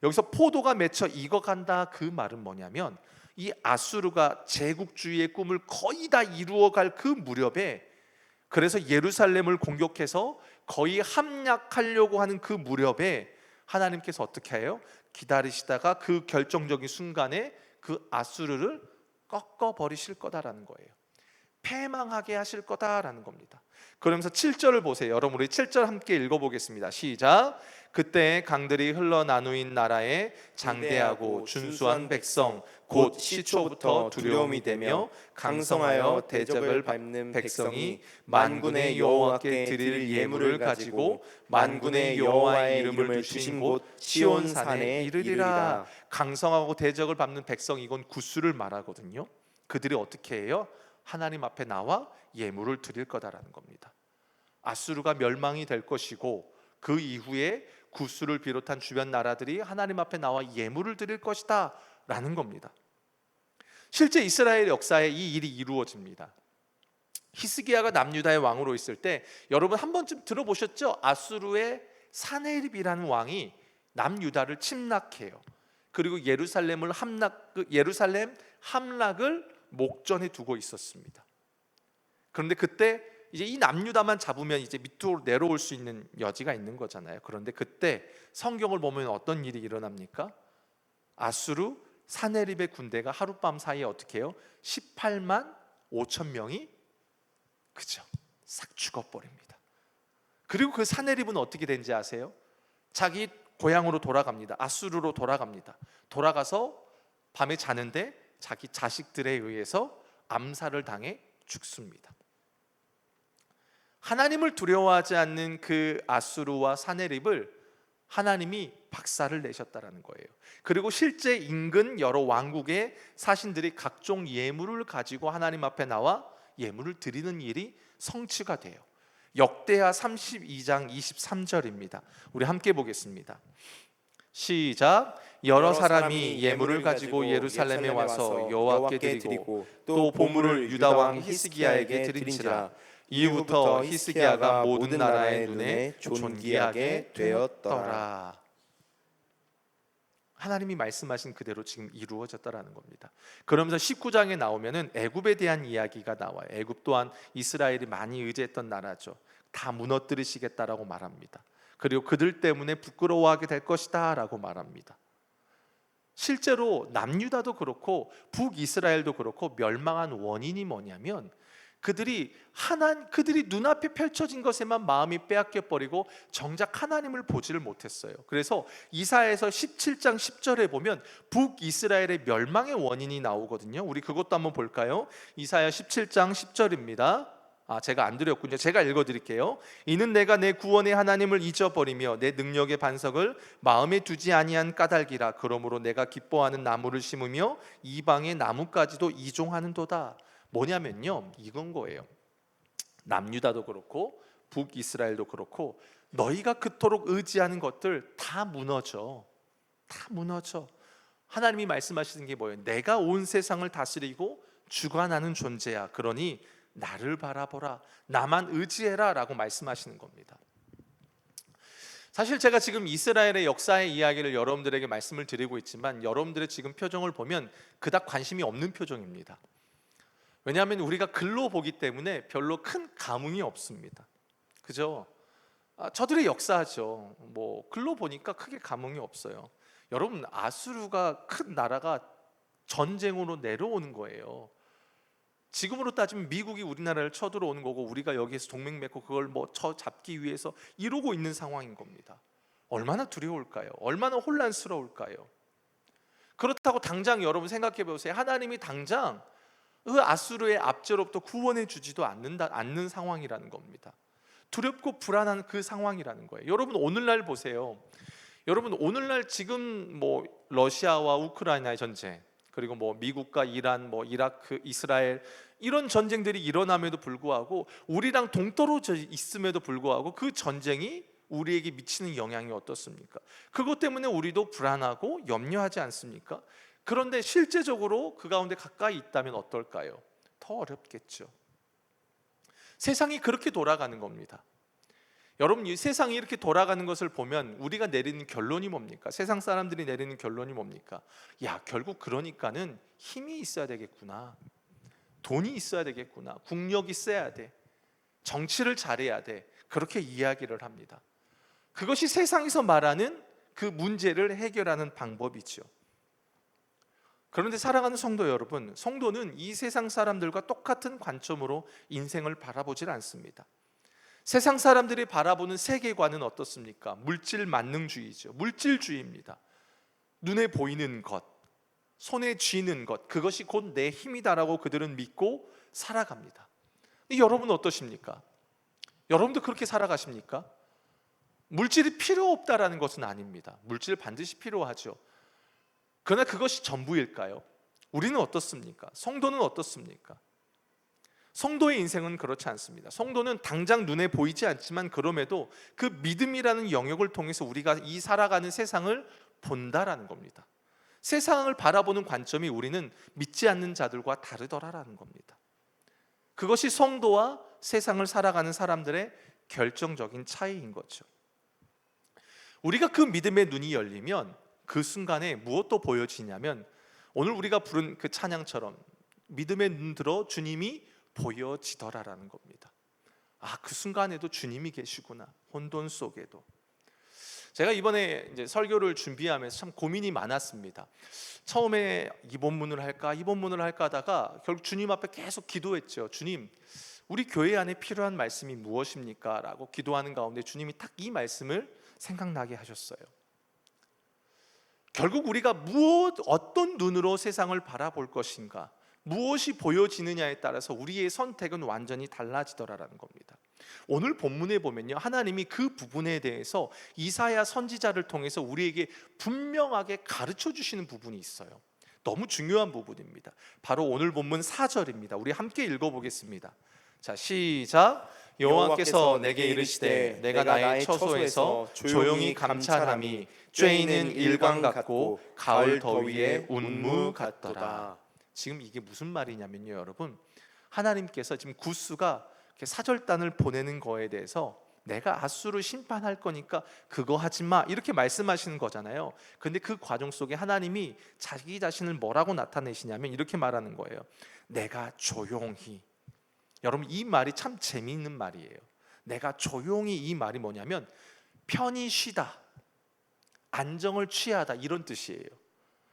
[SPEAKER 2] 여기서 포도가 맺혀 익어간다, 그 말은 뭐냐면 이 아수르가 제국주의의 꿈을 거의 다 이루어갈 그 무렵에, 그래서 예루살렘을 공격해서 거의 함락하려고 하는 그 무렵에 하나님께서 어떻게 해요? 기다리시다가 그 결정적인 순간에 그 아수르를 꺾어버리실 거다라는 거예요. 패망하게 하실 거다라는 겁니다. 그러면서 7절을 보세요. 여러분 우리 7절 함께 읽어보겠습니다. 시작. 그때 강들이 흘러 나누인 나라에 장대하고 준수한 백성 곧 시초부터 두려움이 되며 강성하여 대적을 밟는 백성이 만군의 여호와께 드릴 예물을 가지고 만군의 여호와의 이름을 두신 곳 시온산에 이르리라. 강성하고 대적을 밟는 백성, 이건 구스를 말하거든요. 그들이 어떻게 해요? 하나님 앞에 나와 예물을 드릴 거다라는 겁니다. 아수르가 멸망이 될 것이고 그 이후에 구스를 비롯한 주변 나라들이 하나님 앞에 나와 예물을 드릴 것이다 라는 겁니다. 실제 이스라엘 역사에 이 일이 이루어집니다. 히스기야가 남유다의 왕으로 있을 때 여러분 한 번쯤 들어보셨죠? 아수르의 사네립이라는 왕이 남유다를 침략해요. 그리고 예루살렘 함락을 목전에 두고 있었습니다. 그런데 그때 이제 이 남유다만 잡으면 이제 밑으로 내려올 수 있는 여지가 있는 거잖아요. 그런데 그때 성경을 보면 어떤 일이 일어납니까? 아수르 사네립의 군대가 하룻밤 사이에 어떻게 해요? 18만 5천 명이 그죠? 싹 죽어버립니다. 그리고 그 사네립은 어떻게 된지 아세요? 자기 고향으로 돌아갑니다. 아수르로 돌아갑니다. 돌아가서 밤에 자는데 자기 자식들에 의해서 암살을 당해 죽습니다. 하나님을 두려워하지 않는 그 아수르와 사네립을 하나님이 박살을 내셨다라는 거예요. 그리고 실제 인근 여러 왕국의 사신들이 각종 예물을 가지고 하나님 앞에 나와 예물을 드리는 일이 성취가 돼요. 역대하 32장 23절입니다. 우리 함께 보겠습니다. 시작. 여러 사람이 예물을 가지고 예루살렘에 와서 여호와께 드리고 또 보물을 유다 왕 히스기야에게 드린지라. 이후부터 히스기야가 모든 나라의 눈에 존귀하게 되었더라. 하나님이 말씀하신 그대로 지금 이루어졌다라는 겁니다. 그러면서 19장에 나오면은 애굽에 대한 이야기가 나와요. 애굽 또한 이스라엘이 많이 의지했던 나라죠. 다 무너뜨리시겠다라고 말합니다. 그리고 그들 때문에 부끄러워하게 될 것이다 라고 말합니다. 실제로 남유다도 그렇고 북이스라엘도 그렇고 멸망한 원인이 뭐냐면 그들이 눈앞에 펼쳐진 것에만 마음이 빼앗겨 버리고 정작 하나님을 보지를 못했어요. 그래서 이사야에서 17장 10절에 보면 북이스라엘의 멸망의 원인이 나오거든요. 우리 그것도 한번 볼까요? 이사야 17장 10절입니다. 제가 안 드렸군요. 제가 읽어드릴게요. 이는 내가 내 구원의 하나님을 잊어버리며 내 능력의 반석을 마음에 두지 아니한 까닭이라. 그러므로 내가 기뻐하는 나무를 심으며 이방의 나무까지도 이종하는도다. 뭐냐면요, 이건 거예요. 남유다도 그렇고 북이스라엘도 그렇고 너희가 그토록 의지하는 것들 다 무너져. 하나님이 말씀하시는 게 뭐예요? 내가 온 세상을 다스리고 주관하는 존재야. 그러니 나를 바라보라, 나만 의지해라 라고 말씀하시는 겁니다. 사실 제가 지금 이스라엘의 역사의 이야기를 여러분들에게 말씀을 드리고 있지만 여러분들의 지금 표정을 보면 그닥 관심이 없는 표정입니다. 왜냐하면 우리가 글로 보기 때문에 별로 큰 감흥이 없습니다. 그죠? 저들의 역사죠. 글로 보니까 크게 감흥이 없어요. 여러분, 아수르가 큰 나라가 전쟁으로 내려오는 거예요. 지금으로 따지면 미국이 우리나라를 쳐들어오는 거고 우리가 여기에서 동맹 맺고 그걸 잡기 위해서 이러고 있는 상황인 겁니다. 얼마나 두려울까요? 얼마나 혼란스러울까요? 그렇다고 당장 여러분 생각해 보세요. 하나님이 당장 그 아수르의 압제로부터 구원해 주지도 않는 상황이라는 겁니다. 두렵고 불안한 그 상황이라는 거예요. 여러분 오늘날 보세요. 여러분 오늘날 지금 러시아와 우크라이나의 전쟁, 그리고 미국과 이란, 이라크, 이스라엘 이런 전쟁들이 일어남에도 불구하고 우리랑 동떨어져 있음에도 불구하고 그 전쟁이 우리에게 미치는 영향이 어떻습니까? 그것 때문에 우리도 불안하고 염려하지 않습니까? 그런데 실제적으로 그 가운데 가까이 있다면 어떨까요? 더 어렵겠죠. 세상이 그렇게 돌아가는 겁니다. 여러분, 이 세상이 이렇게 돌아가는 것을 보면 우리가 내리는 결론이 뭡니까? 세상 사람들이 내리는 결론이 뭡니까? 야, 결국 그러니까는 힘이 있어야 되겠구나, 돈이 있어야 되겠구나, 국력이 세야 돼, 정치를 잘해야 돼, 그렇게 이야기를 합니다. 그것이 세상에서 말하는 그 문제를 해결하는 방법이죠. 그런데 사랑하는 성도 여러분, 성도는 이 세상 사람들과 똑같은 관점으로 인생을 바라보질 않습니다. 세상 사람들이 바라보는 세계관은 어떻습니까? 물질 만능주의죠. 물질주의입니다. 눈에 보이는 것, 손에 쥐는 것, 그것이 곧 내 힘이다라고 그들은 믿고 살아갑니다. 여러분은 어떠십니까? 여러분도 그렇게 살아가십니까? 물질이 필요 없다라는 것은 아닙니다. 물질 반드시 필요하죠. 그러나 그것이 전부일까요? 우리는 어떻습니까? 성도는 어떻습니까? 성도의 인생은 그렇지 않습니다. 성도는 당장 눈에 보이지 않지만 그럼에도 그 믿음이라는 영역을 통해서 우리가 이 살아가는 세상을 본다라는 겁니다. 세상을 바라보는 관점이 우리는 믿지 않는 자들과 다르더라라는 겁니다. 그것이 성도와 세상을 살아가는 사람들의 결정적인 차이인 거죠. 우리가 그 믿음의 눈이 열리면 그 순간에 무엇도 보여지냐면 오늘 우리가 부른 그 찬양처럼 믿음의 눈 들어 주님이 보여지더라라는 겁니다. 아, 그 순간에도 주님이 계시구나. 혼돈 속에도. 제가 이번에 이제 설교를 준비하면서 참 고민이 많았습니다. 처음에 이 본문을 할까 하다가 결국 주님 앞에 계속 기도했죠. 주님, 우리 교회 안에 필요한 말씀이 무엇입니까? 라고 기도하는 가운데 주님이 딱 이 말씀을 생각나게 하셨어요. 결국 우리가 어떤 눈으로 세상을 바라볼 것인가, 무엇이 보여지느냐에 따라서 우리의 선택은 완전히 달라지더라라는 겁니다. 오늘 본문에 보면요, 하나님이 그 부분에 대해서 이사야 선지자를 통해서 우리에게 분명하게 가르쳐 주시는 부분이 있어요. 너무 중요한 부분입니다. 바로 오늘 본문 4절입니다. 우리 함께 읽어보겠습니다. 자, 시작. 여호와께서 내게 이르시되 내가 나의 처소에서 조용히 감찰함이 쬐이는 일광 같고 가을 더위에 운무 같더라. 지금 이게 무슨 말이냐면요, 여러분, 하나님께서 지금 구스가 사절단을 보내는 거에 대해서 내가 아수르 심판할 거니까 그거 하지 마, 이렇게 말씀하시는 거잖아요. 근데 그 과정 속에 하나님이 자기 자신을 뭐라고 나타내시냐면 이렇게 말하는 거예요. 내가 조용히. 여러분, 이 말이 참 재미있는 말이에요. 내가 조용히, 이 말이 뭐냐면 편히 쉬다, 안정을 취하다, 이런 뜻이에요.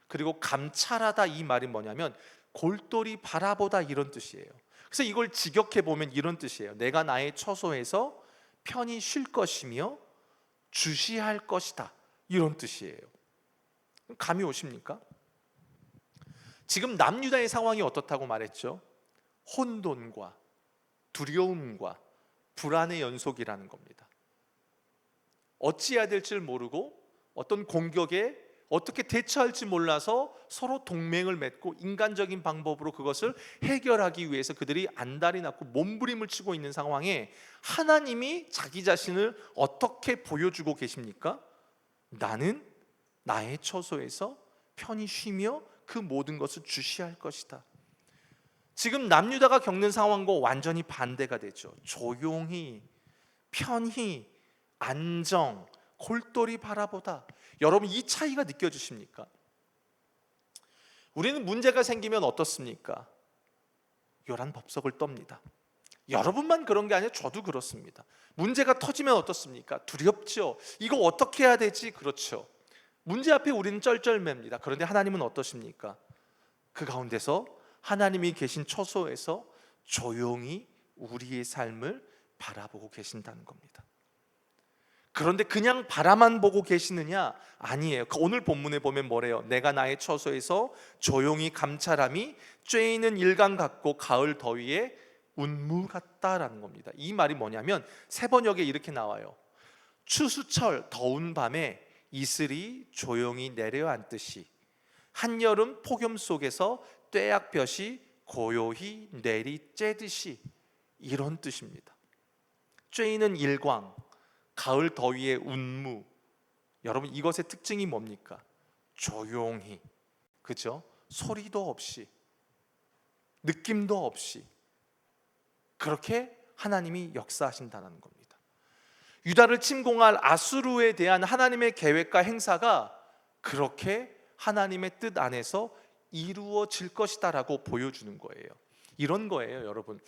[SPEAKER 2] 그리고 감찰하다, 이 말이 뭐냐면 골똘히 바라보다, 이런 뜻이에요. 그래서 이걸 직역해 보면 이런 뜻이에요. 내가 나의 처소에서 편히 쉴 것이며 주시할 것이다, 이런 뜻이에요. 감이 오십니까? 지금 남유다의 상황이 어떻다고 말했죠? 혼돈과 두려움과 불안의 연속이라는 겁니다. 어찌해야 될지 모르고 어떤 공격에 어떻게 대처할지 몰라서 서로 동맹을 맺고 인간적인 방법으로 그것을 해결하기 위해서 그들이 안달이 났고 몸부림을 치고 있는 상황에 하나님이 자기 자신을 어떻게 보여주고 계십니까? 나는 나의 처소에서 편히 쉬며 그 모든 것을 주시할 것이다. 지금 남유다가 겪는 상황과 완전히 반대가 되죠. 조용히, 편히, 안정, 골똘히 바라보다. 여러분, 이 차이가 느껴지십니까? 우리는 문제가 생기면 어떻습니까? 요란법석을 떱니다. 여러분만 그런 게 아니라 저도 그렇습니다. 문제가 터지면 어떻습니까? 두렵죠. 이거 어떻게 해야 되지? 그렇죠. 문제 앞에 우리는 쩔쩔맵니다. 그런데 하나님은 어떠십니까? 그 가운데서 하나님이 계신 처소에서 조용히 우리의 삶을 바라보고 계신다는 겁니다. 그런데 그냥 바라만 보고 계시느냐? 아니에요. 오늘 본문에 보면 뭐래요? 내가 나의 처소에서 조용히 감찰함이 쬐이는 일광 같고 가을 더위에 운무 같다라는 겁니다. 이 말이 뭐냐면 세 번역에 이렇게 나와요. 추수철 더운 밤에 이슬이 조용히 내려앉듯이 한여름 폭염 속에서 떼약볕이 고요히 내리쬐듯이, 이런 뜻입니다. 쬐이는 일광, 가을 더위의 운무. 여러분, 이것의 특징이 뭡니까? 조용히, 그죠? 소리도 없이, 느낌도 없이 그렇게 하나님이 역사하신다는 겁니다. 유다를 침공할 아수르에 대한 하나님의 계획과 행사가 그렇게 하나님의 뜻 안에서 이루어질 것이다라고 보여주는 거예요. 이런 거예요, 여러분.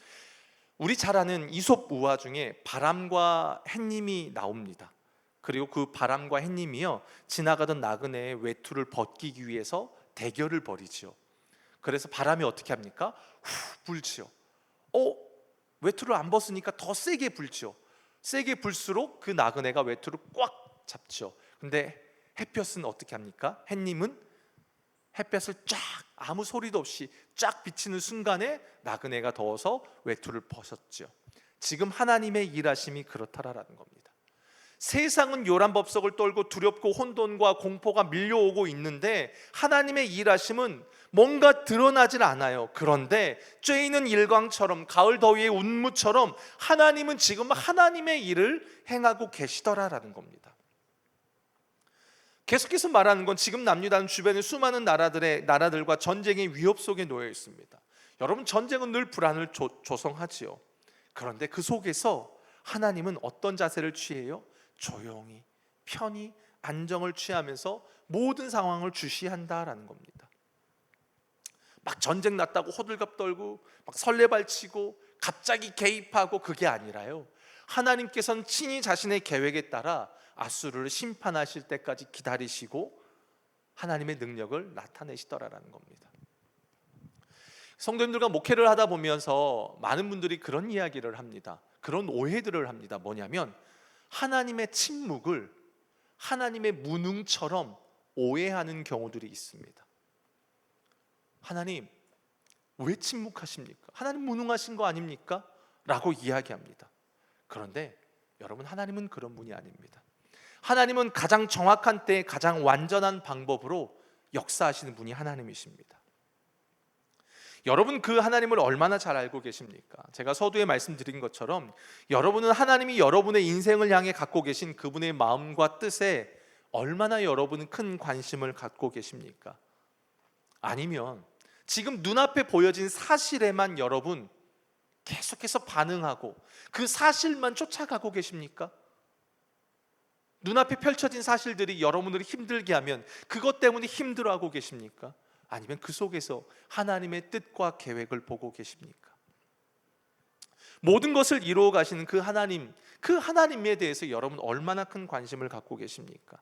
[SPEAKER 2] 우리 잘 아는 이솝 우화 중에 바람과 햇님이 나옵니다. 그리고 그 바람과 햇님이요, 지나가던 나그네의 외투를 벗기기 위해서 대결을 벌이죠. 그래서 바람이 어떻게 합니까? 후 불지요. 외투를 안 벗으니까 더 세게 불죠. 세게 불수록 그 나그네가 외투를 꽉 잡죠. 근데 햇볕은 어떻게 합니까? 햇님은 햇볕을 쫙, 아무 소리도 없이 쫙 비치는 순간에 나그네가 더워서 외투를 벗었죠. 지금 하나님의 일하심이 그렇다라는 겁니다. 세상은 요란법석을 떨고 두렵고 혼돈과 공포가 밀려오고 있는데 하나님의 일하심은 뭔가 드러나질 않아요. 그런데 쬐이는 일광처럼, 가을 더위의 운무처럼 하나님은 지금 하나님의 일을 행하고 계시더라라는 겁니다. 계속해서 말하는 건 지금 남유다는 주변의 수많은 나라들과 전쟁의 위협 속에 놓여 있습니다. 여러분, 전쟁은 늘 불안을 조성하지요. 그런데 그 속에서 하나님은 어떤 자세를 취해요? 조용히, 편히, 안정을 취하면서 모든 상황을 주시한다라는 겁니다. 막 전쟁 났다고 호들갑 떨고 막 설레발치고 갑자기 개입하고 그게 아니라요, 하나님께서는 친히 자신의 계획에 따라 아수르를 심판하실 때까지 기다리시고 하나님의 능력을 나타내시더라라는 겁니다. 성도님들과 목회를 하다 보면서 많은 분들이 그런 이야기를 합니다. 그런 오해들을 합니다. 뭐냐면 하나님의 침묵을 하나님의 무능처럼 오해하는 경우들이 있습니다. 하나님 왜 침묵하십니까? 하나님 무능하신 거 아닙니까? 라고 이야기합니다. 그런데 여러분, 하나님은 그런 분이 아닙니다. 하나님은 가장 정확한 때에 가장 완전한 방법으로 역사하시는 분이 하나님이십니다. 여러분, 그 하나님을 얼마나 잘 알고 계십니까? 제가 서두에 말씀드린 것처럼 여러분은 하나님이 여러분의 인생을 향해 갖고 계신 그분의 마음과 뜻에 얼마나 여러분은 큰 관심을 갖고 계십니까? 아니면 지금 눈앞에 보여진 사실에만 여러분 계속해서 반응하고 그 사실만 쫓아가고 계십니까? 눈앞에 펼쳐진 사실들이 여러분을 힘들게 하면 그것 때문에 힘들어하고 계십니까? 아니면 그 속에서 하나님의 뜻과 계획을 보고 계십니까? 모든 것을 이루어 가시는 그 하나님에 대해서 여러분 얼마나 큰 관심을 갖고 계십니까?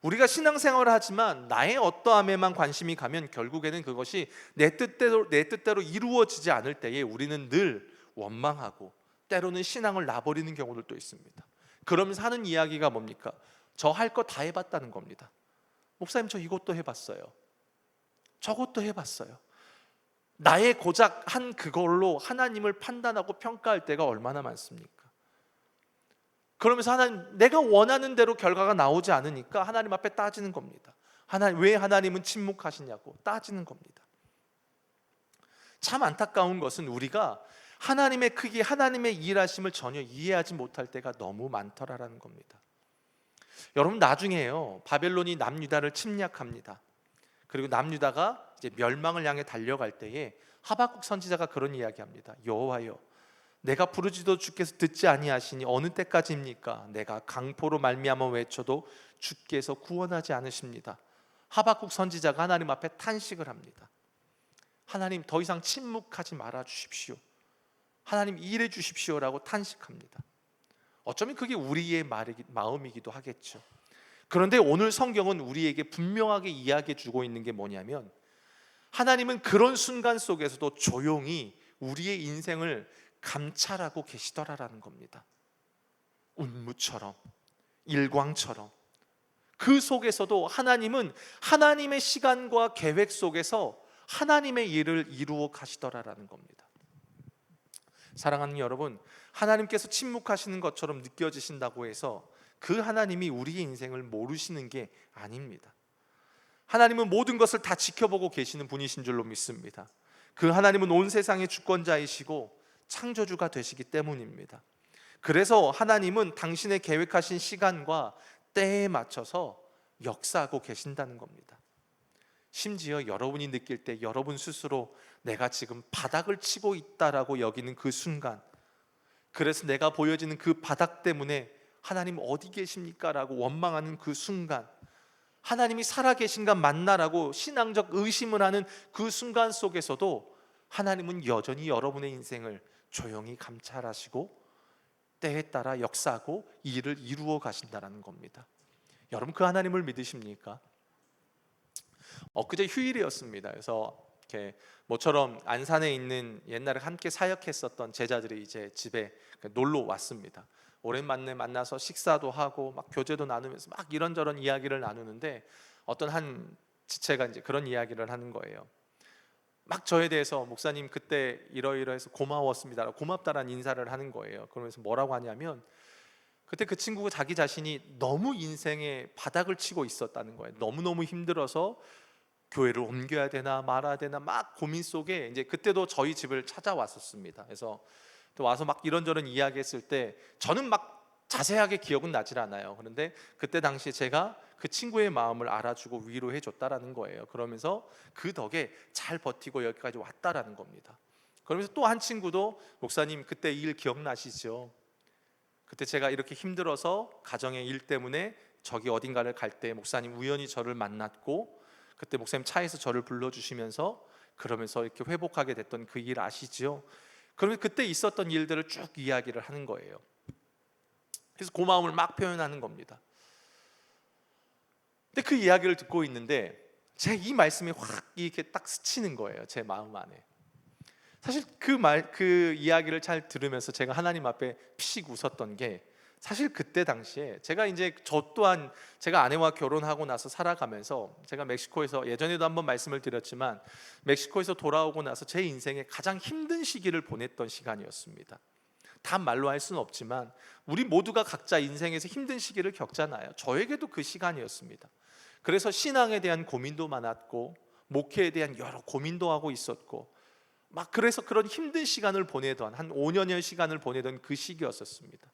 [SPEAKER 2] 우리가 신앙생활을 하지만 나의 어떠함에만 관심이 가면 결국에는 그것이 내 뜻대로 이루어지지 않을 때에 우리는 늘 원망하고 때로는 신앙을 놔버리는 경우들도 있습니다. 그러면서 하는 이야기가 뭡니까? 저 할 거 다 해봤다는 겁니다. 목사님, 저 이것도 해봤어요, 저것도 해봤어요. 나의 고작 한 그걸로 하나님을 판단하고 평가할 때가 얼마나 많습니까? 그러면서 하나님, 내가 원하는 대로 결과가 나오지 않으니까 하나님 앞에 따지는 겁니다. 왜 하나님은 침묵하시냐고 따지는 겁니다. 참 안타까운 것은 우리가 하나님의 크기, 하나님의 일하심을 전혀 이해하지 못할 때가 너무 많더라라는 겁니다. 여러분, 나중에요, 바벨론이 남유다를 침략합니다. 그리고 남유다가 이제 멸망을 향해 달려갈 때에 하박국 선지자가 그런 이야기합니다. 여호와여, 내가 부르짖어도 주께서 듣지 아니하시니 어느 때까지입니까? 내가 강포로 말미암아 외쳐도 주께서 구원하지 않으십니다. 하박국 선지자가 하나님 앞에 탄식을 합니다. 하나님, 더 이상 침묵하지 말아 주십시오. 하나님, 일해 주십시오라고 탄식합니다. 어쩌면 그게 우리의 마음이기도 하겠죠. 그런데 오늘 성경은 우리에게 분명하게 이야기해 주고 있는 게 뭐냐면 하나님은 그런 순간 속에서도 조용히 우리의 인생을 감찰하고 계시더라라는 겁니다. 운무처럼, 일광처럼 그 속에서도 하나님은 하나님의 시간과 계획 속에서 하나님의 일을 이루어 가시더라라는 겁니다. 사랑하는 여러분, 하나님께서 침묵하시는 것처럼 느껴지신다고 해서 그 하나님이 우리의 인생을 모르시는 게 아닙니다. 하나님은 모든 것을 다 지켜보고 계시는 분이신 줄로 믿습니다. 그 하나님은 온 세상의 주권자이시고 창조주가 되시기 때문입니다. 그래서 하나님은 당신의 계획하신 시간과 때에 맞춰서 역사하고 계신다는 겁니다. 심지어 여러분이 느낄 때 여러분 스스로 내가 지금 바닥을 치고 있다라고 여기는 그 순간, 그래서 내가 보여지는 그 바닥 때문에 하나님 어디 계십니까? 라고 원망하는 그 순간, 하나님이 살아계신가 맞나라고 신앙적 의심을 하는 그 순간 속에서도 하나님은 여전히 여러분의 인생을 조용히 감찰하시고 때에 따라 역사하고 일을 이루어 가신다는 겁니다. 여러분, 그 하나님을 믿으십니까? 엊그제 휴일이었습니다. 그래서 이렇게 모처럼 안산에 있는 옛날에 함께 사역했었던 제자들이 이제 집에 놀러 왔습니다. 오랜만에 만나서 식사도 하고 막 교제도 나누면서 막 이런저런 이야기를 나누는데 어떤 한 지체가 이제 그런 이야기를 하는 거예요. 막 저에 대해서 목사님 그때 이러이러해서 고마웠습니다, 고맙다라는 인사를 하는 거예요. 그러면서 뭐라고 하냐면 그때 그 친구가 자기 자신이 너무 인생의 바닥을 치고 있었다는 거예요. 너무너무 힘들어서 교회를 옮겨야 되나 말아야 되나 막 고민 속에 이제 그때도 저희 집을 찾아왔었습니다. 그래서 또 와서 막 이런저런 이야기했을 때 저는 막 자세하게 기억은 나질 않아요. 그런데 그때 당시에 제가 그 친구의 마음을 알아주고 위로해 줬다라는 거예요. 그러면서 그 덕에 잘 버티고 여기까지 왔다라는 겁니다. 그러면서 또 한 친구도 목사님 그때 일 기억나시죠? 그때 제가 이렇게 힘들어서 가정의 일 때문에 저기 어딘가를 갈 때 목사님 우연히 저를 만났고 그때 목사님 차에서 저를 불러주시면서 그러면서 이렇게 회복하게 됐던 그 일 아시죠? 그러면 그때 있었던 일들을 쭉 이야기를 하는 거예요. 그래서 고마움을 막 표현하는 겁니다. 근데 그 이야기를 듣고 있는데 제 이 말씀이 확 이렇게 딱 스치는 거예요. 제 마음 안에. 사실 그 이야기를 잘 들으면서 제가 하나님 앞에 피식 웃었던 게 사실 그때 당시에 제가 이제 저 또한 제가 아내와 결혼하고 나서 살아가면서 제가 멕시코에서 예전에도 한번 말씀을 드렸지만 멕시코에서 돌아오고 나서 제 인생에 가장 힘든 시기를 보냈던 시간이었습니다. 다 말로 할 수는 없지만 우리 모두가 각자 인생에서 힘든 시기를 겪잖아요. 저에게도 그 시간이었습니다. 그래서 신앙에 대한 고민도 많았고 목회에 대한 여러 고민도 하고 있었고 막 그래서 그런 힘든 시간을 보내던 한 5년의 시간을 보내던 그 시기였었습니다.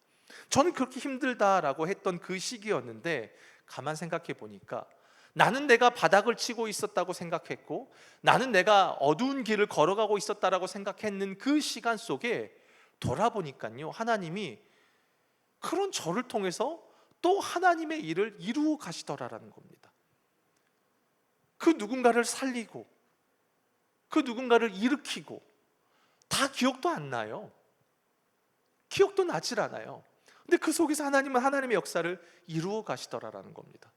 [SPEAKER 2] 저는 그렇게 힘들다라고 했던 그 시기였는데 가만 생각해 보니까 나는 내가 바닥을 치고 있었다고 생각했고 나는 내가 어두운 길을 걸어가고 있었다라고 생각했는 그 시간 속에 돌아보니까요 하나님이 그런 저를 통해서 또 하나님의 일을 이루어 가시더라라는 겁니다. 그 누군가를 살리고 그 누군가를 일으키고 다 기억도 안 나요. 기억도 나질 않아요. 근데 그 속에서 하나님은 하나님의 역사를 이루어 가시더라라는 겁니다.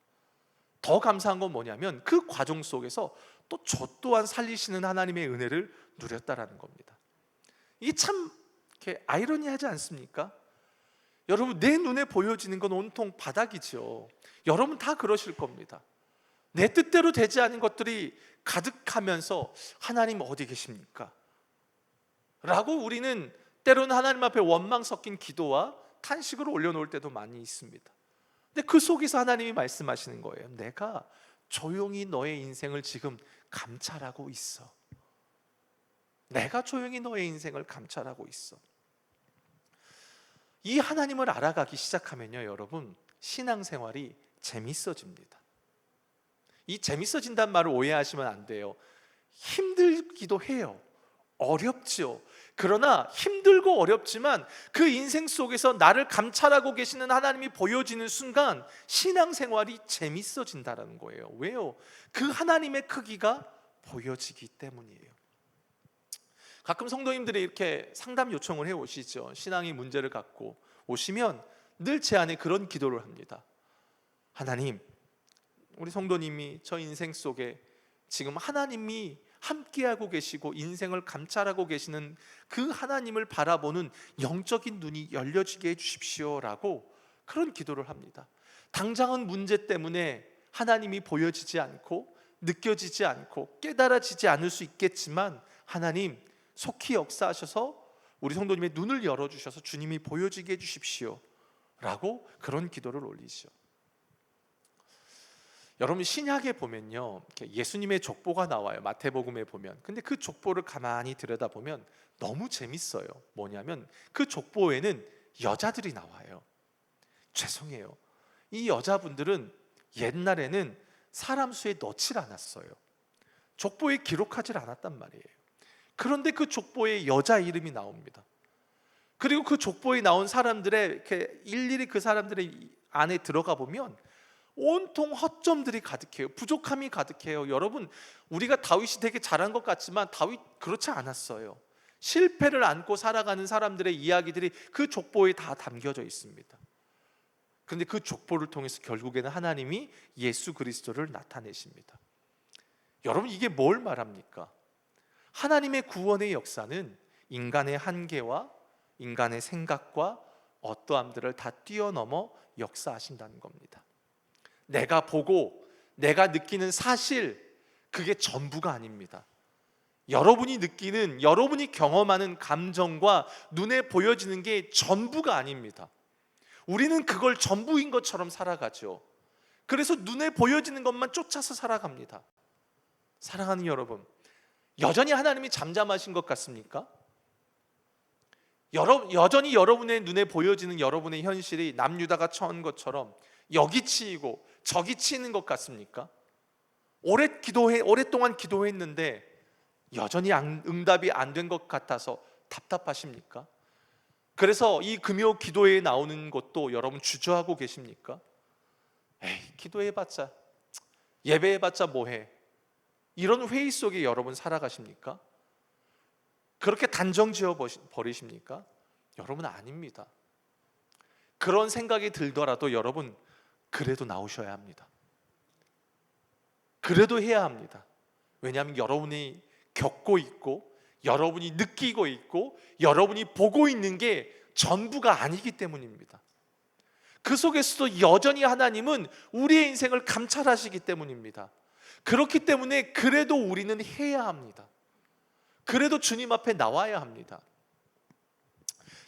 [SPEAKER 2] 더 감사한 건 뭐냐면 그 과정 속에서 또 저 또한 살리시는 하나님의 은혜를 누렸다라는 겁니다. 이게 참 이렇게 아이러니하지 않습니까? 여러분 내 눈에 보여지는 건 온통 바닥이죠. 여러분 다 그러실 겁니다. 내 뜻대로 되지 않은 것들이 가득하면서 하나님 어디 계십니까? 라고 우리는 때로는 하나님 앞에 원망 섞인 기도와 탄식을 올려놓을 때도 많이 있습니다. 근데 그 속에서 하나님이 말씀하시는 거예요. 내가 조용히 너의 인생을 지금 감찰하고 있어. 내가 조용히 너의 인생을 감찰하고 있어. 이 하나님을 알아가기 시작하면요 여러분 신앙생활이 재밌어집니다. 이 재밌어진다는 말을 오해하시면 안 돼요. 힘들기도 해요. 어렵죠. 그러나 힘들고 어렵지만 그 인생 속에서 나를 감찰하고 계시는 하나님이 보여지는 순간 신앙생활이 재밌어진다는 거예요. 왜요? 그 하나님의 크기가 보여지기 때문이에요. 가끔 성도님들이 이렇게 상담 요청을 해 오시죠. 신앙의 문제를 갖고 오시면 늘 제 안에 그런 기도를 합니다. 하나님, 우리 성도님이 저 인생 속에 지금 하나님이 함께하고 계시고 인생을 감찰하고 계시는 그 하나님을 바라보는 영적인 눈이 열려지게 해주십시오라고 그런 기도를 합니다. 당장은 문제 때문에 하나님이 보여지지 않고 느껴지지 않고 깨달아지지 않을 수 있겠지만 하나님 속히 역사하셔서 우리 성도님의 눈을 열어주셔서 주님이 보여지게 해주십시오 라고 그런 기도를 올리죠. 여러분 신약에 보면요 예수님의 족보가 나와요. 마태복음에 보면. 근데 그 족보를 가만히 들여다보면 너무 재밌어요. 뭐냐면 그 족보에는 여자들이 나와요. 죄송해요. 이 여자분들은 옛날에는 사람 수에 넣질 않았어요. 족보에 기록하지 않았단 말이에요. 그런데 그 족보에 여자 이름이 나옵니다. 그리고 그 족보에 나온 사람들의 이렇게 일일이 그 사람들의 안에 들어가 보면 온통 허점들이 가득해요. 부족함이 가득해요. 여러분 우리가 다윗이 되게 잘한 것 같지만 다윗 그렇지 않았어요. 실패를 안고 살아가는 사람들의 이야기들이 그 족보에 다 담겨져 있습니다. 그런데 그 족보를 통해서 결국에는 하나님이 예수 그리스도를 나타내십니다. 여러분 이게 뭘 말합니까? 하나님의 구원의 역사는 인간의 한계와 인간의 생각과 어떠함들을 다 뛰어넘어 역사하신다는 겁니다. 내가 보고 내가 느끼는 사실 그게 전부가 아닙니다. 여러분이 느끼는 여러분이 경험하는 감정과 눈에 보여지는 게 전부가 아닙니다. 우리는 그걸 전부인 것처럼 살아가죠. 그래서 눈에 보여지는 것만 쫓아서 살아갑니다. 사랑하는 여러분, 여전히 하나님이 잠잠하신 것 같습니까? 여전히 여러분의 눈에 보여지는 여러분의 현실이 남유다가 처한 것처럼 여기 치이고 저기 치이는 것 같습니까? 오랫동안 기도했는데 여전히 응답이 안 된 것 같아서 답답하십니까? 그래서 이 금요 기도에 나오는 것도 여러분 주저하고 계십니까? 에이, 기도해봤자, 예배해봤자 뭐해? 이런 회의 속에 여러분 살아가십니까? 그렇게 단정 지어 버리십니까? 여러분 아닙니다. 그런 생각이 들더라도 여러분 그래도 나오셔야 합니다. 그래도 해야 합니다. 왜냐하면 여러분이 겪고 있고 여러분이 느끼고 있고 여러분이 보고 있는 게 전부가 아니기 때문입니다. 그 속에서도 여전히 하나님은 우리의 인생을 감찰하시기 때문입니다. 그렇기 때문에 그래도 우리는 해야 합니다. 그래도 주님 앞에 나와야 합니다.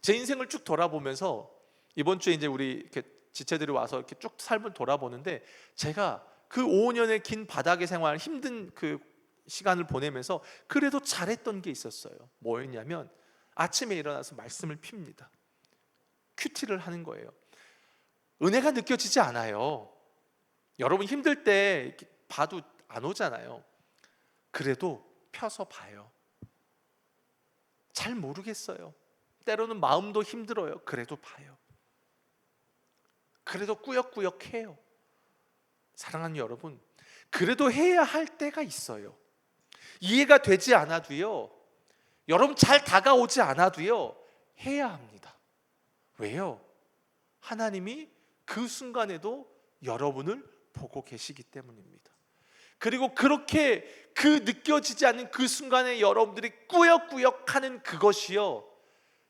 [SPEAKER 2] 제 인생을 쭉 돌아보면서 이번 주에 이제 우리 이렇게 지체들이 와서 이렇게 쭉 삶을 돌아보는데 제가 그 5년의 긴 바닥의 생활, 힘든 그 시간을 보내면서 그래도 잘했던 게 있었어요. 뭐였냐면 아침에 일어나서 말씀을 핍니다. 큐티를 하는 거예요. 은혜가 느껴지지 않아요. 여러분 힘들 때 이렇게 봐도 안 오잖아요. 그래도 펴서 봐요. 잘 모르겠어요. 때로는 마음도 힘들어요. 그래도 봐요. 그래도 꾸역꾸역 해요. 사랑하는 여러분, 그래도 해야 할 때가 있어요. 이해가 되지 않아도요, 여러분 잘 다가오지 않아도요, 해야 합니다. 왜요? 하나님이 그 순간에도 여러분을 보고 계시기 때문입니다. 그리고 그렇게 그 느껴지지 않는 그 순간에 여러분들이 꾸역꾸역 하는 그것이요,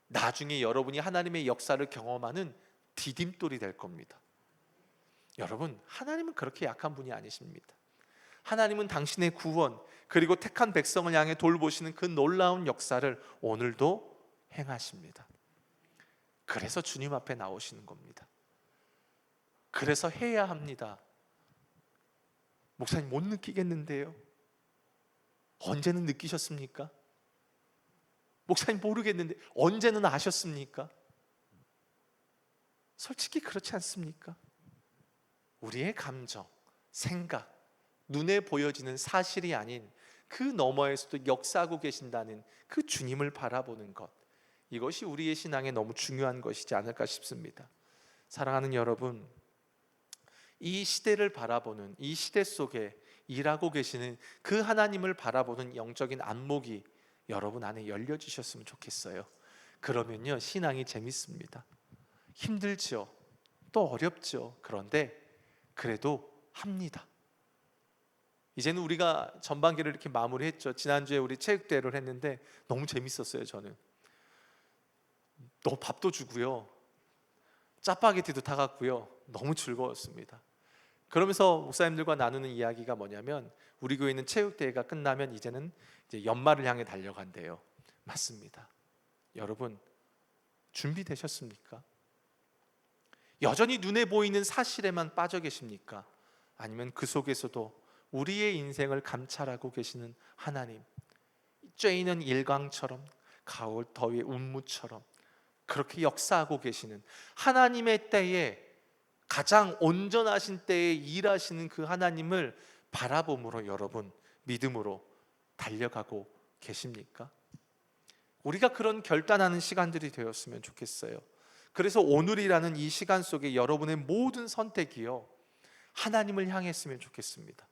[SPEAKER 2] 나중에 여러분이 하나님의 역사를 경험하는 디딤돌이 될 겁니다. 여러분, 하나님은 그렇게 약한 분이 아니십니다. 하나님은 당신의 구원 그리고 택한 백성을 향해 돌보시는 그 놀라운 역사를 오늘도 행하십니다. 그래서 주님 앞에 나오시는 겁니다. 그래서 해야 합니다. 목사님 못 느끼겠는데요? 언제는 느끼셨습니까? 목사님 모르겠는데 언제는 아셨습니까? 솔직히 그렇지 않습니까? 우리의 감정, 생각, 눈에 보여지는 사실이 아닌 그 너머에서도 역사하고 계신다는 그 주님을 바라보는 것, 이것이 우리의 신앙에 너무 중요한 것이지 않을까 싶습니다. 사랑하는 여러분, 이 시대를 바라보는, 이 시대 속에 일하고 계시는 그 하나님을 바라보는 영적인 안목이 여러분 안에 열려지셨으면 좋겠어요. 그러면요, 신앙이 재밌습니다. 힘들죠. 또 어렵죠. 그런데 그래도 합니다. 이제는 우리가 전반기를 이렇게 마무리했죠. 지난주에 우리 체육대회를 했는데 너무 재밌었어요. 저는 너무 밥도 주고요, 짜파게티도 타갔고요, 너무 즐거웠습니다. 그러면서 목사님들과 나누는 이야기가 뭐냐면, 우리 교회 있는 체육대회가 끝나면 이제는 이제 연말을 향해 달려간대요. 맞습니다. 여러분 준비되셨습니까? 여전히 눈에 보이는 사실에만 빠져 계십니까? 아니면 그 속에서도 우리의 인생을 감찰하고 계시는 하나님, 쬐이는 일광처럼 가을 더위 운무처럼 그렇게 역사하고 계시는 하나님의 때에, 가장 온전하신 때에 일하시는 그 하나님을 바라봄으로 여러분 믿음으로 달려가고 계십니까? 우리가 그런 결단하는 시간들이 되었으면 좋겠어요. 그래서 오늘이라는 이 시간 속에 여러분의 모든 선택이요, 하나님을 향했으면 좋겠습니다.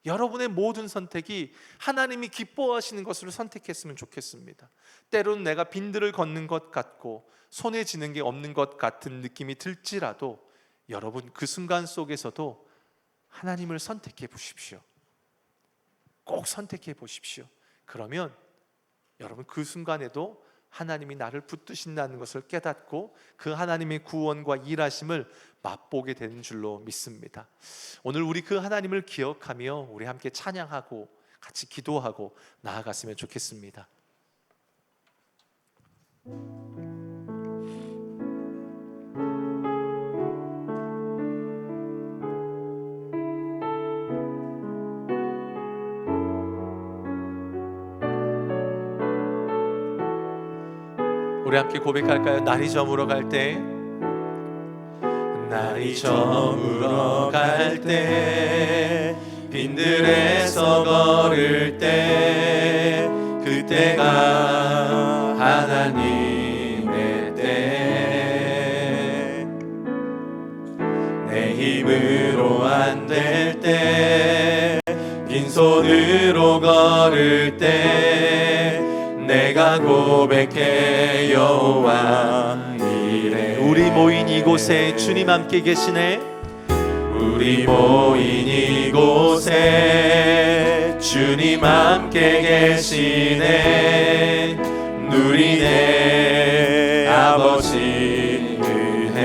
[SPEAKER 2] 여러분의 모든 선택이 하나님이 기뻐하시는 것으로 선택했으면 좋겠습니다. 때로는 내가 빈들을 걷는 것 같고 손에 쥐는 게 없는 것 같은 느낌이 들지라도 여러분 그 순간 속에서도 하나님을 선택해 보십시오. 꼭 선택해 보십시오. 그러면 여러분 그 순간에도 하나님이 나를 붙드신다는 것을 깨닫고 그 하나님의 구원과 일하심을 맛보게 되는 줄로 믿습니다. 오늘 우리 그 하나님을 기억하며 우리 함께 찬양하고 같이 기도하고 나아갔으면 좋겠습니다. 우리 함께 고백할까요? 날이 저물어 갈 때, 날이 저물어 갈 때, 빈들에서 걸을 때, 그때가 하나님의 때. 내 힘으로 안 될 때, 빈손으로 걸을 때, 내가 고백해 여호와 이래. 우리 모인 이곳에 주님 함께 계시네. 우리 모인 이곳에 주님 함께 계시네. 누리네 아버지 은혜.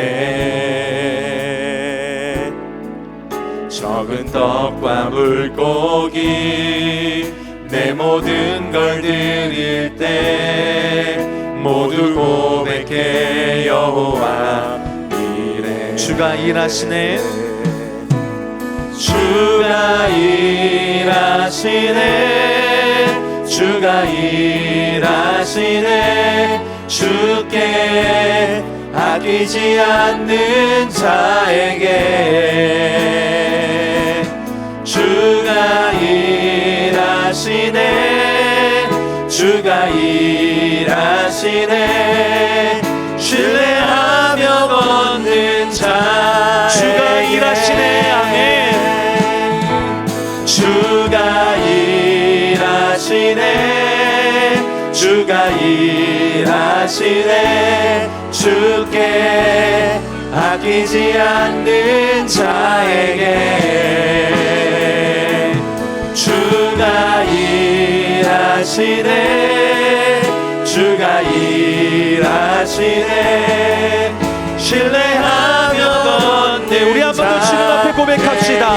[SPEAKER 2] 적은 떡과 물고기 내 모든 걸 드릴 때 모두 고백해 여호와 이래. 주가 일하시네. 주가 일하시네. 주가 일하시네. 주께 아끼지 않는 자에게 주가 일하시네. 주가 일하시네. 신뢰하며 걷는 자. 주가 일하시네. 아멘. 주가 일하시네. 주가 일하시네. 주께 아끼지 않는 자에게 주가 일하시네. 주가 일하시네. 신뢰하며 걷네. 우리 한 번 더 주님 앞에 고백합시다.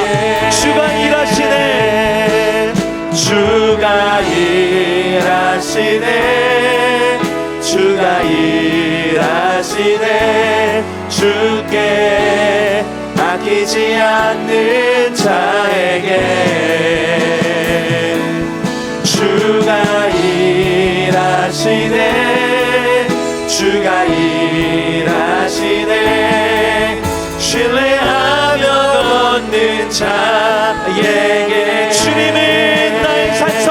[SPEAKER 2] 주가 일하시네. 주가 일하시네. 주가 일하시네. 주께 아끼지 않는 자에게 주가 일하시네. 주가 일하시네. 신뢰하며 걷는 자에게 주님은 나의 산성.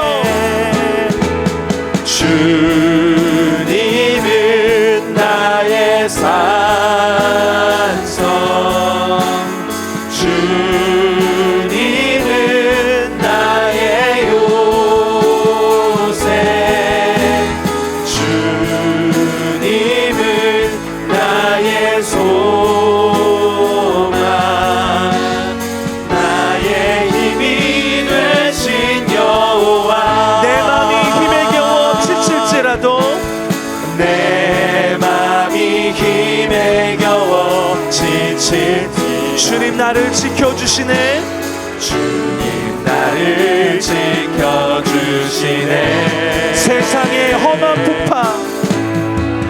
[SPEAKER 2] 주님은 나의 산성. 주님은 나의 요새. 주님은 나의 소망. 나의 힘이 되신 여호와. 내 맘이 힘에 겨워 지칠지라도 내 맘이 힘에 겨워 지칠지 주님 나를 지켜주시네. 주님 나를 지켜주시네. 세상의 험한 풍파,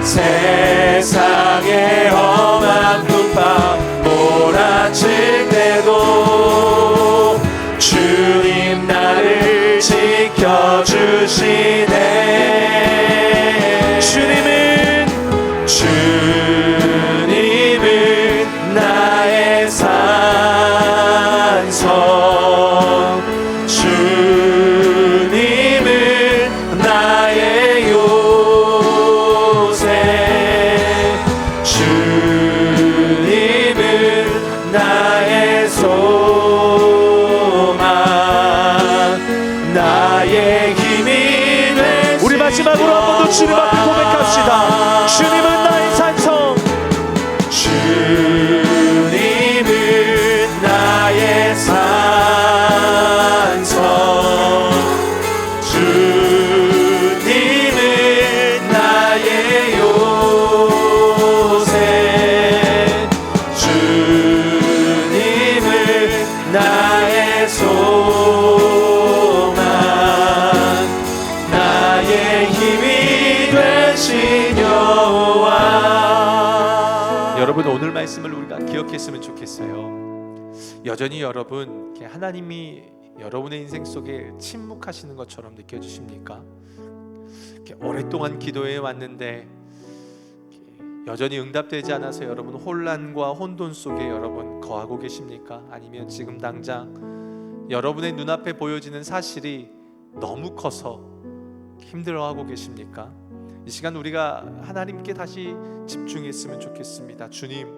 [SPEAKER 2] 세상의 험한 풍파 몰아칠 때도 주님 나를 지켜주시네. 주님은 나의 산성. 주님은 나의 요새. 주님은 나의 소망. 나의 힘이 되시. 우리 마지막으로 한 번 더 주님 앞에 고백합시다. 주님은 나의 산성. 주님은 나의 산성. 주님은 나의 요새. 주님은 나의 소망. 나의 힘이 되신 여호와. 여러분 오늘 말씀을 우리가 기억했으면 좋겠어요. 여전히 여러분 하나님이 여러분의 인생 속에 침묵하시는 것처럼 느껴지십니까? 이렇게 오랫동안 기도해 왔는데 여전히 응답되지 않아서 여러분 혼란과 혼돈 속에 여러분 거하고 계십니까? 아니면 지금 당장 여러분의 눈앞에 보여지는 사실이 너무 커서 힘들어하고 계십니까? 이 시간 우리가 하나님께 다시 집중했으면 좋겠습니다. 주님,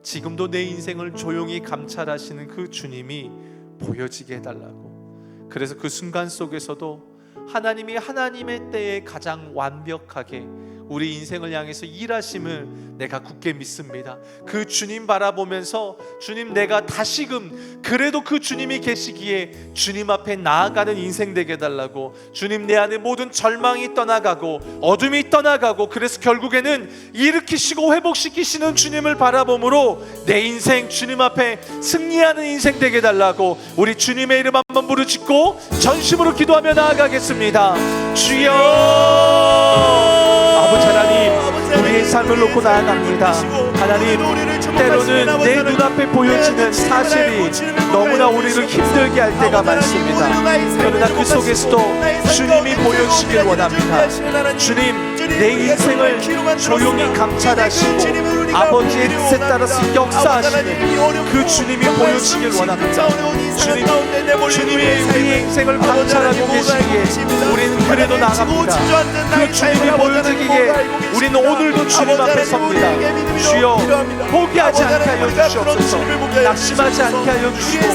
[SPEAKER 2] 지금도 내 인생을 조용히 감찰하시는 그 주님이 보여지게 해달라고. 그래서 그 순간 속에서도 하나님이 하나님의 때에 가장 완벽하게 우리 인생을 향해서 일하심을 내가 굳게 믿습니다. 그 주님 바라보면서 주님, 내가 다시금 그래도 그 주님이 계시기에 주님 앞에 나아가는 인생 되게 해달라고. 주님, 내 안에 모든 절망이 떠나가고 어둠이 떠나가고, 그래서 결국에는 일으키시고 회복시키시는 주님을 바라봄으로 내 인생 주님 앞에 승리하는 인생 되게 해달라고 우리 주님의 이름 한번 부르짖고 전심으로 기도하며 나아가겠습니다. 주여, 아버지 하나님, 우리의 삶을 놓고 나아갑니다. 하나님, 때로는 내 눈앞에 보여지는 사실이 너무나 우리를 힘들게 할 때가 많습니다. 그러나 그 속에서도 주님이 보여주시길 원합니다. 주님, 내 인생을 조용히 감찰하시고 아버지의 뜻에 따라서 역사하시는 그 주님이 보여주시길 원합니다. 주님이 우리의 인생을 감찰하고 계시기에 우리는 그래도 나갑니다. 그 주님이 보여주기에 우리는 오늘도 주님 앞에 섭니다. 주여, 포기하지 않게 하여 주시옵소서. 낙심하지 않게 하여 주시고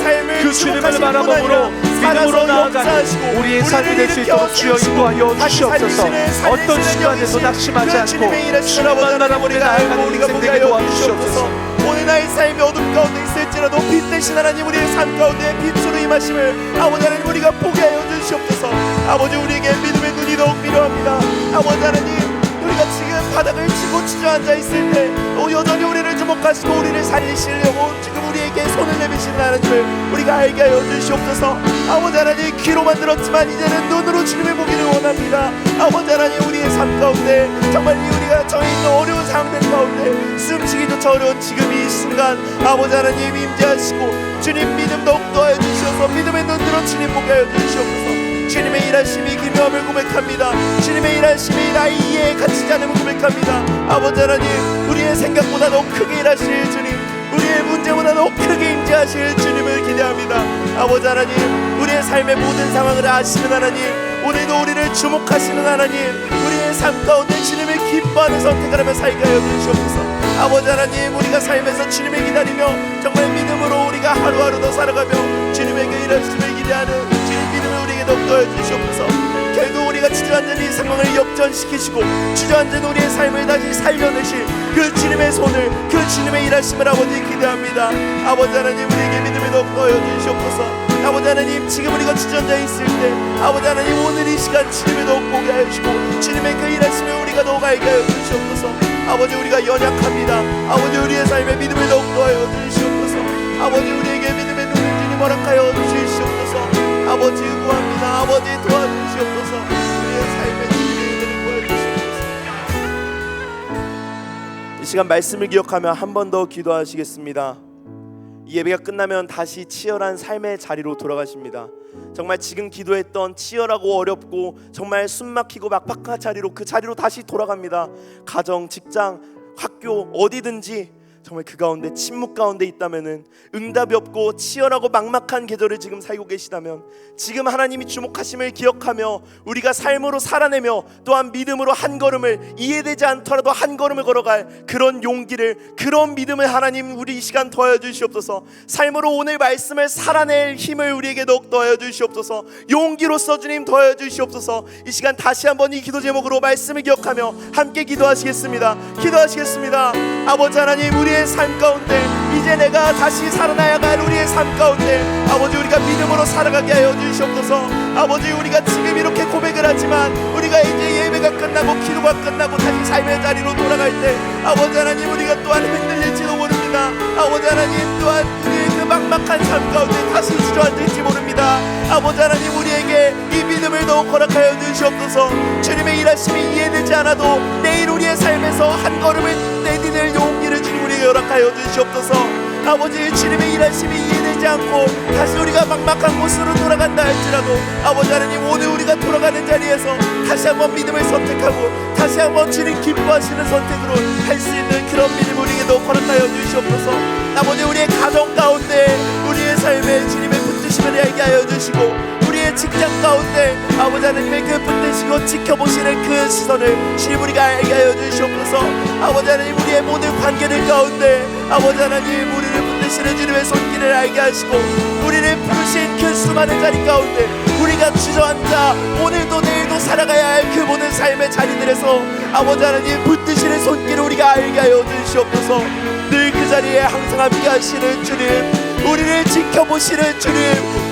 [SPEAKER 2] 그 주님을 바라봄으로 믿음으로 나아가는 우리의 삶이 될 수 있도록 주여 인도하여 주시옵소서. 어떤 시간에도 낙심하지 않고 주님만 바라보며 나아가는 인생 되게 도와주시옵소서.
[SPEAKER 3] 오늘 나의 삶이 어둠 가운데 있을지라도 빛 대신 하나님, 우리의 삶 가운데 빛으로 임하심을 아버지 하나님 우리가 포기하여 주시옵소서. 아버지, 우리에게 믿음의 눈이 더욱 필요합니다. 아버지 하나님, 우리가 지금 바닥을 치고 주저앉아 있을 때 여전히 우리를 주목하시고 우리를 살리시려고 지금 우리에게 손을 내미시는 하나님을 우리가 알게 하여 주시옵소서. 아버지 하나님, 귀로만 들었지만 이제는 눈으로 주님을 보기를 원합니다. 아버지 하나님, 우리의 삶 가운데 정말 우리가 처해 있는 어려운 상황들 가운데 숨쉬기조차 어려운 지금 이 순간 아버지 하나님 임재하시고 주님 믿음 더욱 더하여 주시옵소서. 믿음의 눈으로 주님 보게 하여 주시옵소서. 주님의 일하심이 기묘함을 고백합니다. 주님의 일하심이 나의 이해에 갇히지 않음을 고백합니다. 아버지 하나님, 우리의 생각보다 더 크게 일하실 주님, 우리의 문제보다 더 크게 임재하실 주님을 기대합니다. 아버지 하나님, 우리의 삶의 모든 상황을 아시는 하나님, 오늘도 우리를 주목하시는 하나님, 우리의 삶 가운데 주님을 기뻐하는 선택을 하며 살게 하여 주시옵소서. 아버지 하나님, 우리가 삶에서 주님을 기다리며 정말 믿음으로 우리가 하루하루 더 살아가며 주님에게 일하심을 기대하는 주님 믿음을 우리에게 더욱 더해 주시옵소서. 결국 우리가 주저앉은 이 상황을 역전시키시고 주저앉은 우리의 삶을 다시 살려내실 그 주님의 손을, 그 주님의 일하심을 아버지 기대합니다. 아버지 하나님, 우리에게 믿음을 더욱 더해 주시옵소서. 아버지 하나님, 지금 우리가 주저앉아 있을 때 아버지 하나님, 오늘 이 시간 주님을 더욱 보게 하시고 주님의 그 일하심을 우리가 더욱 알게 하여 주시옵소서. 아버지, 우리가 연약합니다. 아버지, 우리의 삶에 믿음을 더욱 더하여 주시옵소서. 아버지, 우리에게 믿음의 눈을 주님 허락하여 주시옵소서. 아버지 구합니다. 아버지 도와주시옵소서. 우리의 삶에 주님의 눈을 보여주시옵소서.
[SPEAKER 1] 이 시간 말씀을 기억하며 한 번 더 기도하시겠습니다. 이 예배가 끝나면 다시 치열한 삶의 자리로 돌아가십니다. 정말 지금 기도했던 치열하고 어렵고 정말 숨막히고 막박한 자리로, 그 자리로 다시 돌아갑니다. 가정, 직장, 학교 어디든지 정말 그 가운데 침묵 가운데 있다면은, 응답이 없고 치열하고 막막한 계절을 지금 살고 계시다면 지금 하나님이 주목하심을 기억하며 우리가 삶으로 살아내며 또한 믿음으로 한 걸음을, 이해되지 않더라도 한 걸음을 걸어갈 그런 용기를, 그런 믿음을 하나님 우리 이 시간 더하여 주시옵소서. 삶으로 오늘 말씀을 살아낼 힘을 우리에게 더욱 더하여 주시옵소서. 용기로서 주님 더하여 주시옵소서. 이 시간 다시 한번 이 기도 제목으로 말씀을 기억하며 함께 기도하시겠습니다. 기도하시겠습니다. 아버지 하나님, 우리의 삶 가운데 이제 내가 다시 살아나야 할 우리의 삶 가운데 아버지, 우리가 믿음으로 살아가게 하여 주시옵소서. 아버지, 우리가 지금 이렇게 고백을 하지만 우리가 이제 예배가 끝나고 기도가 끝나고 다시 삶의 자리로 돌아갈 때 아버지 하나님, 우리가 또한 흔들릴지도 모릅니다. 아버지 하나님, 또한 우리의 그 막막한 삶 가운데 다시 주저앉을지 모릅니다. 아버지 하나님, 우리에게 이 믿음을 더욱 허락하여 주시옵소서. 주님의 일하심이 이해되지 않아도 내일 우리의 삶에서 한 걸음을 내디딜 용기를 주님 우리에게 허락하여 주시옵소서.
[SPEAKER 3] 아버지 주님의 일하심이 이해되지 않고 다시 우리가 막막한 곳으로 돌아간다 할지라도 아버지 하나님 오늘 우리가 돌아가는 자리에서 다시 한번 믿음을 선택하고 다시 한번 주님 기뻐하시는 선택으로 할 수 있는 그런 믿음 우리에게도 허락하여 주시옵소서. 아버지 우리의 가정 가운데 우리의 삶에 주님의 붙드심을 알게 하여 주시고 우리의 직장 가운데 아버지 하나님의 그 붙드시고 지켜보시는 그 시선을 주님 우리가 알게 하여 주시옵소서. 아버지 하나님 우리의 모든 관계들 가운데 아버지 하나님 우리를 붙드시는 주님의 손길을 알게 하시고 우리를 부르신 그 수많은 자리 가운데 우리가 주저앉아 오늘도 내일도 살아가야 할 그 모든 삶의 자리들에서 아버지 하나님 붙드시는 손길을 우리가 알게 하여 주시옵소서. 늘 그 자리에 항상 함께 하시는 주님 우리를 지켜보시는 주님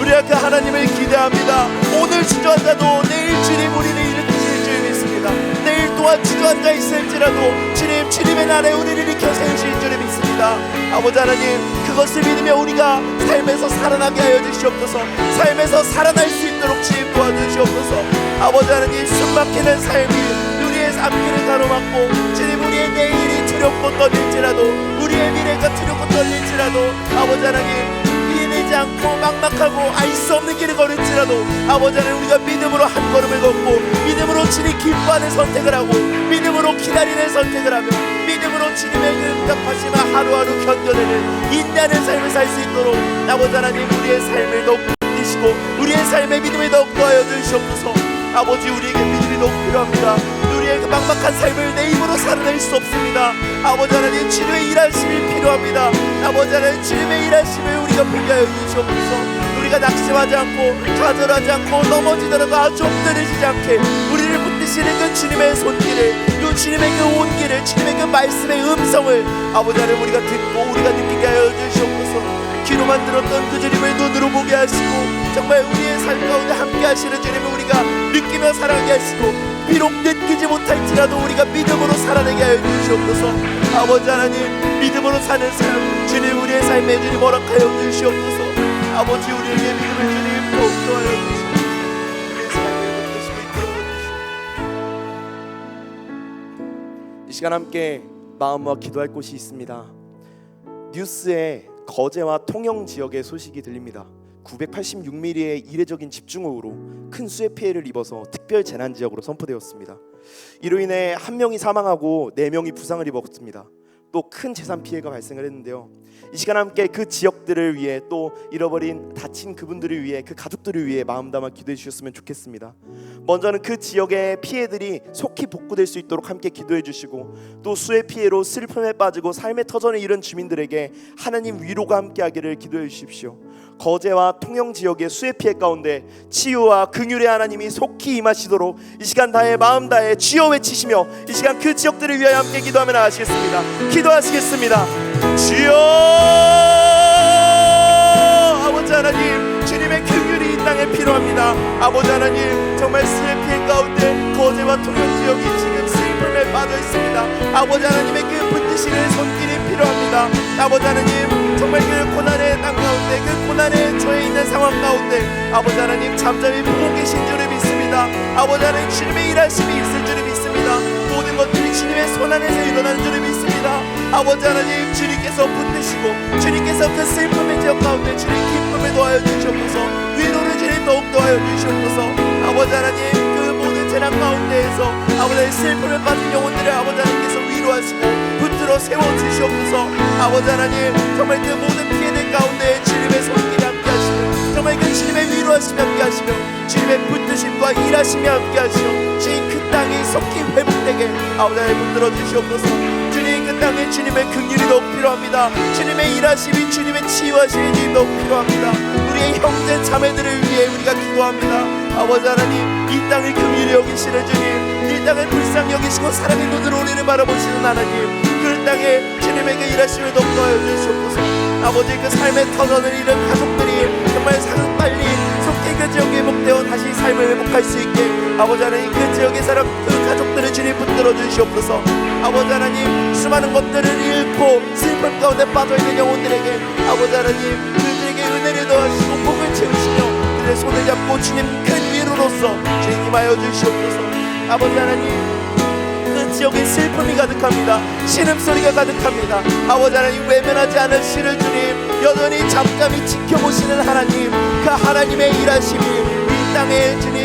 [SPEAKER 3] 우리가 그 하나님을 기대합니다. 오늘 주저앉아도 내일 주님 우리를 일으키실 줄 믿습니다. 내일 또한 주저앉아 있을지라도 주님의 날에 우리를 일으켜 세우실 줄 믿습니다. 아버지 하나님 그것을 믿으며 우리가 삶에서 살아나게 하여 주시옵소서. 삶에서 살아날 수 있도록 주님 도와주시옵소서. 아버지 하나님 숨막히는 삶이 우리의 앞길을 가로막고 주님 우리의 내일이 두렵고 떨릴지라도 우리의 미래가 두렵고 떨릴지라도 아버지 하나님 이해되지 않고 막막하고 알 수 없는 길을 걸을지라도 아버지 하나님 우리가 믿음으로 한 걸음을 걷고 믿음으로 주님 기뻐하는 선택을 하고 믿음으로 기다리는 선택을 하며 믿음으로 주님의 그 응답하시며 하루하루 견뎌내는 인내하는 삶을 살 수 있도록 아버지 하나님 우리의 삶을 더욱 붙이시고 우리의 삶의 믿음을 더욱 더하여 주시옵소서. 아버지 우리에게 믿음이 너무 필요합니다. 우리의 그 막막한 삶을 내 힘으로 살아낼 수 없습니다. 아버지 하나님 주님의 일하심이 필요합니다. 아버지 하나님 주님의 일하심을 우리가 보게 하여 주시옵소서. 우리가 낙심하지 않고 좌절하지 않고 넘어지더라도 아주 엎드리지 않게 우리를 붙드시는 그 주님의 손길을 그 주님의 그 온기를 주님의 그 말씀의 음성을 아버지 하나님 우리가 듣고 우리가 느끼게 하여 주시옵소서. 귀로만 들었던 그 주님을 눈으로 보게 하시고 정말 우리의 삶 가운데 함께 하시는 주님을 우리가 느끼며 살아가게 하시고 비록 느끼지 못할지라도 우리가 믿음으로 살아내게 하여 주시옵소서. 아버지 하나님 믿음으로 사는 삶 주님 우리의 삶에 주님 허락하여 주시옵소서. 아버지 우리에게 믿음을 주님 더욱 더하여 주시옵소서. 우리의 삶을 붙드시고 이끌어 주시옵소서. 이 시간 함께 마음과 기도할 곳이 있습니다. 뉴스에 거제와 통영 지역의 소식이 들립니다. 986mm의 이례적인 집중호우로 큰 수해 피해를 입어서 특별 재난 지역으로 선포되었습니다. 이로 인해 1명이 사망하고 4명이 부상을 입었습니다. 또 큰 재산 피해가 발생을 했는데요. 이 시간 함께 그 지역들을 위해 또 잃어버린 다친 그분들을 위해 그 가족들을 위해 마음 담아 기도해 주셨으면 좋겠습니다. 먼저는 그 지역의 피해들이 속히 복구될 수 있도록 함께 기도해 주시고 또 수해 피해로 슬픔에 빠지고 삶의 터전을 잃은 주민들에게 하나님 위로가 함께하기를 기도해 주십시오. 거제와 통영 지역의 수해 피해 가운데 치유와 긍휼의 하나님이 속히 임하시도록 이 시간 다해 마음 다해 주여 외치시며 이 시간 그 지역들을 위하여 함께 기도하며 나가시겠습니다. 기도하시겠습니다. 주여 아버지 하나님 주님의 긍휼이 이 땅에 필요합니다. 아버지 하나님 정말 수해 피해 가운데 거제와 통영 지역이 지금 슬픔에 빠져 있습니다. 아버지 하나님의 그 붙드시는 손길이 필요합니다. 아버지 하나님 정말 그 고난의 땅 가운데 그 고난에 처해 있는 상황 가운데 아버지 하나님 잠잠히 보고 계신 줄을 믿습니다. 아버지 하나님 주님의 일하심이 있을 줄을 믿습니다. 모든 것들이 주님의 손 안에서 일어나는 줄을 믿습니다. 아버지 하나님 주님께서 붙드시고 주님께서 그 슬픔의 지역 가운데 주님 기쁨을 더하여 주시옵소서. 위로를 주님 더욱 더하여 주시옵소서. 아버지 하나님 그 모든 재난 가운데에서 아버지 하나님 슬픔에 빠진 영혼들을 아버지 하나님께서 위로하시고 붙들어 세워주시옵소서. 아버지 하나님 정말 그 모든 피해들 가운데 주님의 손길이 함께하시며 정말 그 주님의 위로하심이 함께하시며 주님의 붙드심과 일하심이 함께하시며 주님 그 땅이 속히 회복되게 아버지 하나님 붙들어 주시옵소서. 주님 그 땅에 주님의 긍휼이 너무 필요합니다. 주님의 일하심이 주님의 치유하심이 주님 너무 필요합니다. 우리의 형제 자매들을 위해 우리가 기도합니다. 아버지 하나님 이 땅을 긍휼히 여기시는 주님 이 땅을 불쌍히 여기시고 사랑의 눈으로 우리를 바라보시는 하나님 그 땅에 주님에게 일하심을 더욱 더하여 주시옵소서. 아버지 그 삶의 터전을 잃은 가족들이 정말 빨리 속히 그 지역에 회복되어 다시 삶을 회복할 수 있게 아버지 하나님 그 지역의 사람 그 가족들을 주님 붙들어 주시옵소서. 아버지 하나님 수많은 것들을 잃고 슬픔 가운데 빠져있는 영혼들에게 아버지 하나님 그들에게 은혜를 더하시고 복을 채우시며 그들의 손을 잡고 주님 큰 위로로서 주님 임하여 주시옵소서. 아버지 하나님 그 그 지역에 슬픔이 가득합니다. 신음소리가 가득합니다. 아버지 하나님, 외면하지 않으시는 주님, 여전히 잠잠히 지켜보시는 하나님, 그 하나님의 일하심이 이 땅에 주님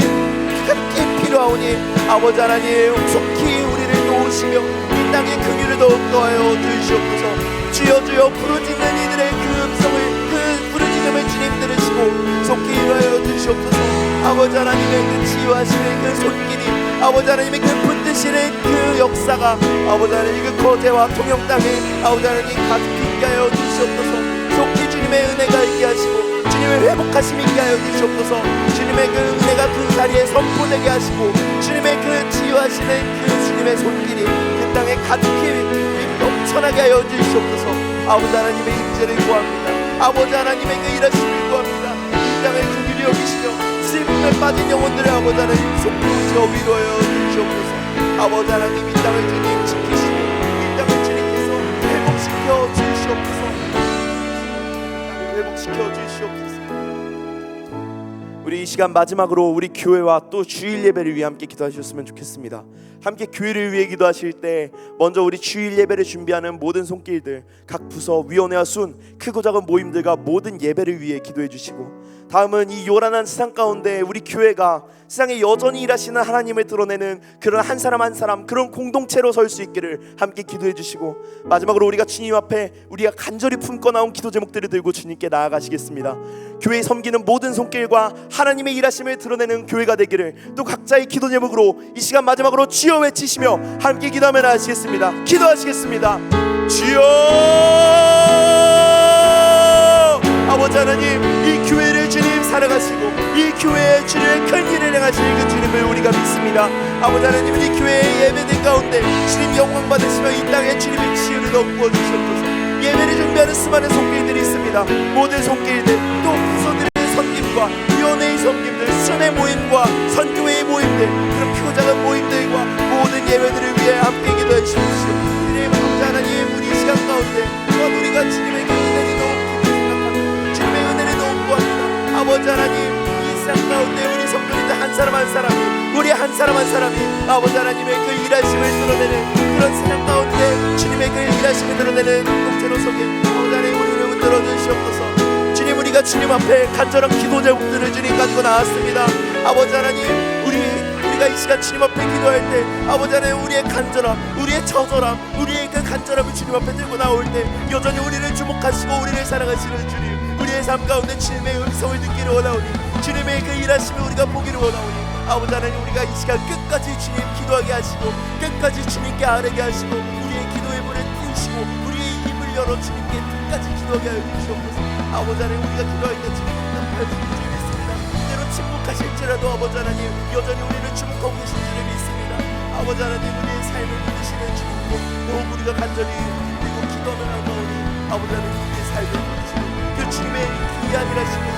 [SPEAKER 3] 크게 필요하오니 아버지 하나님, 속히 우리를 도우시며 이 땅의 긍휼을 더욱 더하여 주시옵소서. 주여 주여, 부르짖는 이들의 그 음성을, 그 부르짖음을 주님 들으시고 속히 일하여 주시옵소서. 아버지 하나님의 그 치유하시는 그 손길이, 아버지 하나님의 그 붙드시는 그 역사가 아버지 하나님 그 거제와 통영 땅에 아버지 하나님 가득히 있게 하여 주시옵소서. 속히 주님의 은혜가 있게 하시고 주님의 회복하심이 있게 하여 주시옵소서. 주님의 그 은혜가 그 자리에 선포되게 하시고 주님의 그 치유하시는 그 주님의 손길이 그 땅에 가득히 넘쳐나게 하여 주시옵소서. 아버지 하나님의 임재를 구합니다. 아버지 하나님의 그 일하심을 구합니다. 이 땅을 긍휼히 여기시며 슬픔에 빠진 영혼들의 아버지 하나님 속부시어 위로하여 주시옵소서. 아버지 하나님, 이 땅을 주님 지키시고 이 땅을 주님께서 회복시켜 주시옵소서. 회복시켜 주시옵소서. 우리 이 시간 마지막으로 우리 교회와 또 주일 예배를 위해 함께 기도하셨으면 좋겠습니다. 함께 교회를 위해 기도하실 때 먼저 우리 주일 예배를 준비하는 모든 손길들, 각 부서, 위원회와 순, 크고 작은 모임들과 모든 예배를 위해 기도해 주시고, 다음은 이 요란한 세상 가운데 우리 교회가 세상에 여전히 일하시는 하나님을 드러내는 그런 한 사람 한 사람, 그런 공동체로 설 수 있기를 함께 기도해 주시고, 마지막으로 우리가 주님 앞에 우리가 간절히 품고 나온 기도 제목들을 들고 주님께 나아가시겠습니다. 교회에 섬기는 모든 손길과 하나님의 일하심을 드러내는 교회가 되기를, 또 각자의 기도 제목으로 이 시간 마지막으로 주여 외치시며 함께 기도하며 나아가시겠습니다. 기도하시겠습니다. 주여! 아버지 하나님, 이 교회를 주님 사랑하시고 이 교회에 주님의 큰 일을 행하실 그 주님을 우리가 믿습니다. 아버지 하나님, 이 교회의 예배들 가운데 주님 영광 받으시며 이 땅에 주님의 치유를 더욱 부어주시옵소서. 예배를 준비하는 수많은 손길들이 있습니다. 모든 손길들, 또 부서들의 섬김과 위원회의 섬김들, 순회 모임과 선교회의 모임들, 그런 크고 작은 모임들과 모든 예배들을 위해 함께 기도해 주십시오. 주님 아버지 하나님, 우리 이 시간 가운데 또한 우리가 주님의 그 은혜를 너무 깊이 생각합니다. 주님의 은혜를 너무 구합니다. 아버지 하나님, 이 세상 가운데 우리 성도님들 한 사람 한 사람이, 우리 한 사람 한 사람이 아버지 하나님의 그 일하심을 드러내는 그런 세상 가운데 주님의 그 일하심을 드러내는 공동체로 서게 아버지 하나님, 우리를 흔들어 주시옵소서. 주님, 우리가 주님 앞에 간절한 기도 제목들을 주님 가지고 나왔습니다. 아버지 하나님, 우리가 이 시간 주님 앞에 기도할 때 아버지 하나님, 우리의 간절함, 우리의 처절함, 우리의 그 간절함을 주님 앞에 들고 나올 때 여전히 우리를 주목하시고 우리를 사랑하시는 주님, 우리의 삶 가운데 주님의 음성을 듣기를 원하오니, 주님의 그 일하심을 우리가 보기를 원하오니, 아버지 하나님, 우리가 이 시간 끝까지 주님 기도하게 하시고 끝까지 주님께 아뢰게 하시고 우리의 기도의 문을 띄우시고 우리의 입을 열어 주님께 끝까지 기도하게 하여 주시옵소서. 아버지 하나님, 우리가 기도할 때 주님 응답하여 주실 줄 믿습니다. 때로 침묵하실지라도 아버지 하나님, 여전히 우리를 주목하고 계신 줄을 믿습니다. 아버지 하나님, 우리의 삶을 믿으시는 주님도 더욱 우리가 간절히 그리고 기도하며 나오니 아버지 하나님, 우리의 삶을 믿으시고 그 주님의 귀한 일하심을